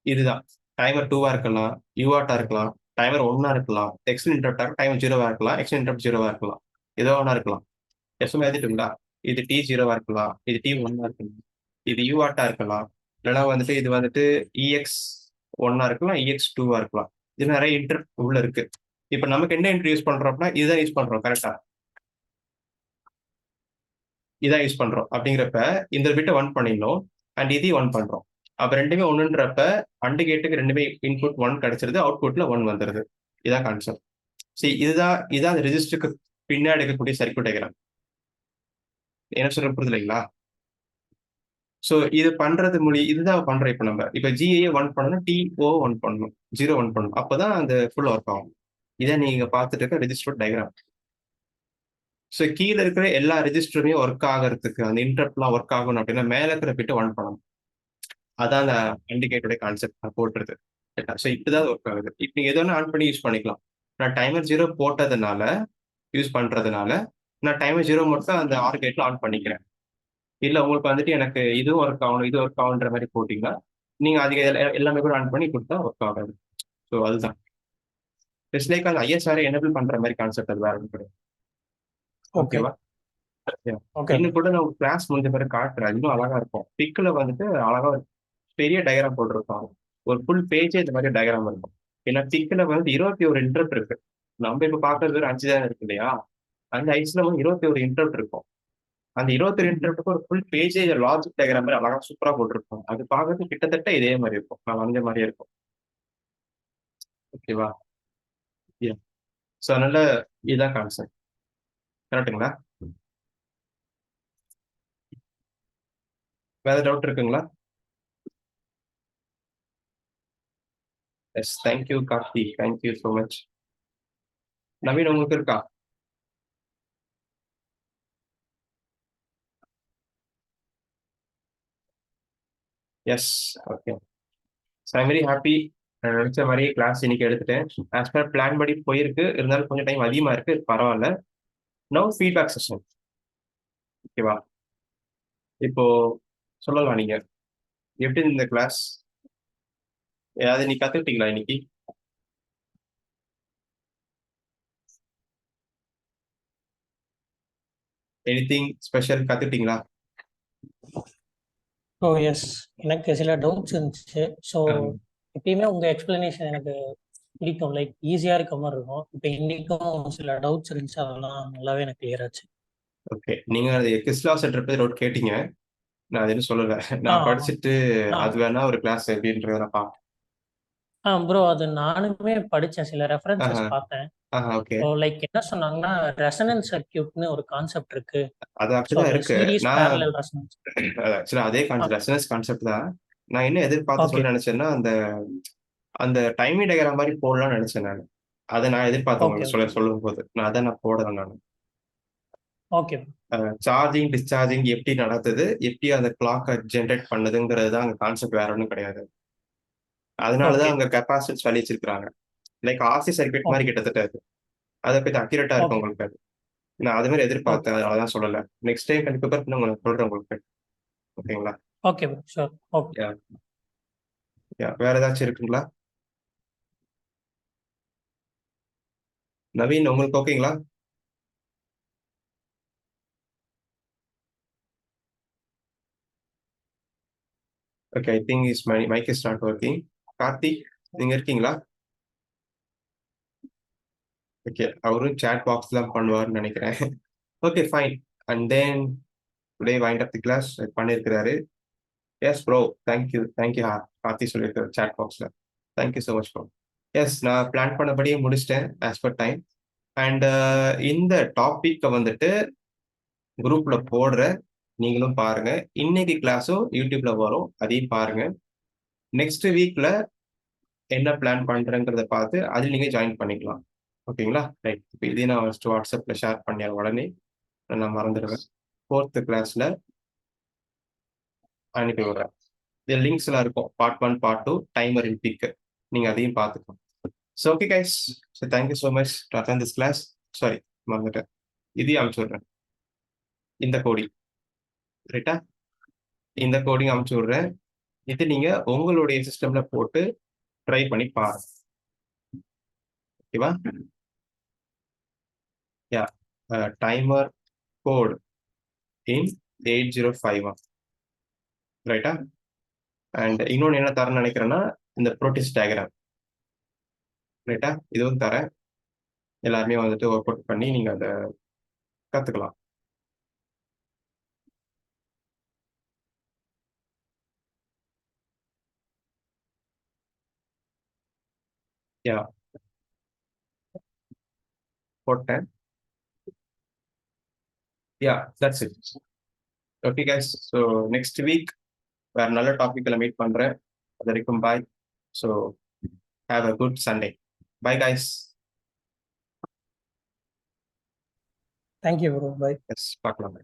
[SPEAKER 1] இதுதான். டைமர் 2வா இருக்கலாம், யூஆர்டா இருக்கலாம், டைமர் 1ஆ இருக்கலாம், எக்ஸ்டர்னல் இன்டரப்டா டைமர் 0வா இருக்கலாம், எக்ஸ்டர்னல் இன்டரப்ட் 0வா இருக்கலாம், ஏதோ ஒன்றா இருக்கலாம். எப்பவுமே எழுதிட்டுங்களா? இது T0வா இருக்கலாம், இது T1ஆ இருக்கலாம், இது யூஆர்டா இருக்கலாம், இல்லைன்னா வந்துட்டு இது வந்துட்டு EX1ஆ இருக்கலாம், EX2வா இருக்கலாம். இது நிறைய இன்டரப்ட் உள்ள இருக்கு. இப்ப நமக்கு என்ன இன்டர் யூஸ் பண்றோம் அப்படின்னா இதுதான் யூஸ் பண்றோம், கரெக்டா? இதான் யூஸ் பண்றோம் அப்படிங்கிறப்ப இந்த பிட்டை 1 பண்ணிடணும், அண்ட் இதையும் 1 பண்றோம். அப்ப ரெண்டுமே ஒண்ணுன்றப்ப அண்டிகேட்டுக்கு ரெண்டுமே இன்புட் 1 கிடைச்சிருது, அவுட்புட்ல 1 வந்துருது. இதான் கான்செப்ட். சரி, இதுதான் அந்த ரெஜிஸ்டருக்கு பின்னாடி இருக்கக்கூடிய சர்க்யூட் டயக்ராம். என்ன சொல்ற புரியுதுங்களா? ஸோ இது பண்றது இதுதான் பண்றோம். இப்போ நம்ம இப்போ ஜிஏ 1 பண்ணணும், டிஓ 1 பண்ணணும், 0 1 பண்ணணும். அப்பதான் அந்த ஃபுல் ஒர்க் ஆகும். இதை நீங்க பார்த்துட்டு இருக்க ரெஜிஸ்டர் டயக்ராம். ஸோ கீழே இருக்கிற எல்லா ரெஜிஸ்டருமே ஒர்க் ஆகிறதுக்கு, அந்த இன்டர்ப்ட்லாம் ஒர்க் ஆகணும் அப்படின்னா மேலே இருக்கிற பிட்டு 1 பண்ணணும். அதான் அந்த இண்டிகேட்டருடைய கான்செப்ட் நான் போட்டுருது. ஸோ இப்படிதான் ஒர்க் ஆகுது. இப்போ நீங்க எது வேணா ஆன் பண்ணி யூஸ் பண்ணிக்கலாம். நான் டைமர் 0 போட்டதுனால, யூஸ் பண்றதுனால, நான் டைமர் 0 மட்டும் அந்த ஆர் கேட்ல ஆன் பண்ணிக்கிறேன். இல்ல உங்களுக்கு வந்துட்டு எனக்கு இதுவும் ஒர்க் ஆகணும், இது ஒர்க் ஆகுன்ற மாதிரி போட்டீங்கன்னா, நீங்க அதிக எல்லாமே கூட ஆன் பண்ணி கொடுத்தா ஒர்க் ஆகாது. ஸோ அதுதான். இட்ஸ் லைக் அந்த ஐஎஸ்ஆர் எனேபிள் பண்ற மாதிரி கான்செப்ட் அது வேற ஒன்றும் கிடையாது.
[SPEAKER 3] ஓகே.
[SPEAKER 1] ஓகேவா?
[SPEAKER 3] ஓகே.
[SPEAKER 1] இன்னும் கூட நான் கிளாஸ் முடிஞ்ச பிறகு காட்டுறேன். இன்னும் அழகா இருக்கும். பிக்ல வந்துட்டு அழகா ஒரு பெரிய டயக்ராம் போட்டிருப்பாங்க. ஒரு ஃபுல் பேஜே இந்த மாதிரி டயக்ராம் இருக்கும். ஏன்னா பிக்ல வந்து 21 இன்டர்ப்ட் இருக்கு. நம்ம இப்ப பாக்குறது ஒரு 5 தான் இருக்கு இல்லையா? அந்த ஐஸ்ல வந்து 21 இன்டர்ப்ட் இருக்கும். அந்த 21 இன்டர்ப்ட்க்கு ஒரு ஃபுல் பேஜே லாஜிக் டயக்ராம் மாதிரி அழகா சூப்பரா போட்டிருப்பாங்க. அது பார்க்கறது கிட்டத்தட்ட இதே மாதிரி இருக்கும். நான் வந்த மாதிரியே இருக்கும். ஓகேவா? ஸோ அதனால இதுதான் கான்செப்ட். கரெக்ட்டுங்களா? வேற டவுட் இருக்குங்களா? Yes, thank you Karthi, thank you so much. Naveen உங்களுக்கு இருக்கா? Yes. Okay. So I'm very happy. நான் நினைச்ச மாதிரியே கிளாஸ் இன்னைக்கு எடுத்துட்டேன். ஆஸ் பர் பிளான் படி போயிருக்கு. இருந்தாலும் கொஞ்சம் டைம் அதிகமா இருக்கு. பரவாயில்ல. No feedback session. ஓகேவா? இப்போ சொல்லலாம் நீங்க. எப்படி இந்த கிளாஸ்? ஏதாவது நீ கத்துக்கிட்டீங்களா இன்னைக்கு? எனிதிங் ஸ்பெஷல் கத்துக்கிட்டீங்களா?
[SPEAKER 3] ஸோ எஸ், எனக்கு சில டவுட்ஸ் இருந்துச்சு. ஸோ எப்பயுமே உங்கள் எக்ஸ்பிளனேஷன் எனக்கு பிடிக்கும். லைக் ஈஸியாக இருக்க மாதிரி இருக்கும். இப்போ இன்னைக்கும் சில டவுட்ஸ் இருந்துச்சு, அதெல்லாம் நல்லாவே எனக்கு கிளியர் ஆச்சு.
[SPEAKER 1] ஓகே. நீங்க அது கிறிஸ்லா சென்டர் போய் டவுட் கேட்டீங்க. நான் அது எதுவும் சொல்லல.
[SPEAKER 3] ஆ
[SPEAKER 1] நான் படிச்சுட்டு
[SPEAKER 3] ஆ
[SPEAKER 1] அது வேணா ஒரு கிளாஸ் எப்படின்றத நான் பார்ப்பேன்.
[SPEAKER 3] ப்ரோ, அது நானுமே படித்தேன், சில ரெஃபரன்சஸ்
[SPEAKER 1] ஆஹா,
[SPEAKER 3] பார்த்தேன்.
[SPEAKER 1] ஆஹா, ஓகே.
[SPEAKER 3] ஸோ லைக் என்ன சொன்னாங்கன்னா, ரெசனன்ஸ் சர்க்கியூட்னு ஒரு கான்செப்ட் இருக்கு.
[SPEAKER 1] அது
[SPEAKER 3] ஸோ
[SPEAKER 1] அப்படிதான்
[SPEAKER 3] அது
[SPEAKER 1] இருக்கு.
[SPEAKER 3] சீரிஸ்
[SPEAKER 1] நான்
[SPEAKER 3] பேரலல் ரெசனன்ஸ்.
[SPEAKER 1] ஆக்சுவலா அதே
[SPEAKER 3] ஆ
[SPEAKER 1] கான்செப்ட், ரெசனன்ஸ் கான்செப்ட் தான். நான் என்ன எதிர்பார்த்து
[SPEAKER 3] ஓகே.
[SPEAKER 1] சொல்ல நினைச்சேன்னா, அந்த அந்த டைமிங் டயக்ராம் மாதிரி போடலாம்னு நினைச்சேன் நான். அதை நான் எதிர்பார்த்தேன்
[SPEAKER 3] ஓகே.
[SPEAKER 1] உங்களுக்கு சொல்லும் போது. நான் அதை போடல நான்.
[SPEAKER 3] ஓகே.
[SPEAKER 1] சார்ஜிங் டிஸ்சார்ஜிங் எப்படி நடக்குது, எப்படி அந்த கிளாக்கை ஜென்ரேட் பண்ணுதுங்கிறது தான் அங்க கான்செப்ட், வேற ஒன்றும் கிடையாது. அதனாலதான்
[SPEAKER 3] ஓகே.
[SPEAKER 1] அங்க கெப்பாசிட்டன்ஸ் சொல்லி வச்சிருக்காங்க. லைக் ஆர்சி சர்க்யூட் மாதிரி
[SPEAKER 3] ஓகே.
[SPEAKER 1] கிட்டத்தட்ட அது. அதை பத்தி அக்யூரேட்டா இருக்கும்
[SPEAKER 3] ஓகே.
[SPEAKER 1] உங்களுக்கு அது. நான் அது மாதிரி
[SPEAKER 3] ஓகே.
[SPEAKER 1] எதிர்பார்த்தேன், அதான் சொல்லல. நெக்ஸ்ட் டைம் கண்டிப்பா பண்ணி உங்களுக்கு சொல்றேன் உங்களுக்கு. ஓகேங்களா?
[SPEAKER 3] Okay bro, sure. Okay.
[SPEAKER 1] Yeah, yeah. வேற ஏதாச்சும் இருக்குங்களா? நவீன் உங்களுக்கு ஓகேங்களா? Okay, I think is mic is not working. Karthik, நீங்க இருக்கீங்களா? ஓகே, அவரும் சாட் பாக்ஸ் தான் பண்ணுவார்னு நினைக்கிறேன். Okay, fine. And then today wind up the class பண்ணியிருக்கிறாரு. Yes bro, thank you thank you. Karthi சொல்லியிருக்காரு சாட் பாக்ஸ்ல. Thank you so much bro. Yes, நான் பிளான் பண்ணபடியே முடிச்சிட்டேன் ஆஸ் பர் டைம். அண்ட் இந்த டாபிக்கை வந்துட்டு குரூப்ல போடுறேன். நீங்களும் பாருங்க. இன்னைக்கு கிளாஸும் யூடியூப்ல வரும், அதையும் பாருங்க. நெக்ஸ்ட் வீக்ல என்ன பிளான் பண்றேங்கிறத பார்த்து அதில் நீங்க ஜாயின் பண்ணிக்கலாம். ஓகேங்களா? ரைட். இப்போ இதையும் நான் ஃபர்ஸ்ட் வாட்ஸ்அப்ல ஷேர் பண்ணிடுறேன் உடனே. நான் மறந்துடுவேன். 4th கிளாஸ்ல அனுப்பி விடுறேன். இது லிங்க்ஸ் எல்லாம் இருக்கும். Part 1, part 2, timer in PIC. நீங்க அதையும் பார்த்துக்கலாம். So okay guys. So thank you so much to attend this class. Sorry, மறந்துட்டேன். இதையும் அனுப்பிச்சு விடுறேன். இந்த கோடிங் ரைட்டா? இந்த கோடிங் அனுப்பிச்சு விடுறேன். இது நீங்க உங்களுடைய சிஸ்டம்ல போட்டு ட்ரை பண்ணி பாருங்க. ஓகேவா? யா, டைமர் கோட் இன் 8051 ரைட்டா? அண்ட் இன்னொன்று என்ன தரேன்னு நினைக்கிறேன்னா, இந்த ப்ரோட்டிஸ் டயக்ராம் ரைட்டா, இதுவும் தரேன். எல்லாருமே வந்துட்டு ஒர்க் அவுட் பண்ணி நீங்க அதை கத்துக்கலாம். யா, போட்டேன். Yeah, that's it. Okay guys, so next week வேற நல்ல டாபிக்ல மீட் பண்றேன். அது வரைக்கும் bye. So have a good Sunday. Bye guys.
[SPEAKER 3] Thank you bro, bye.
[SPEAKER 1] Yes, பார்க்கலாம்.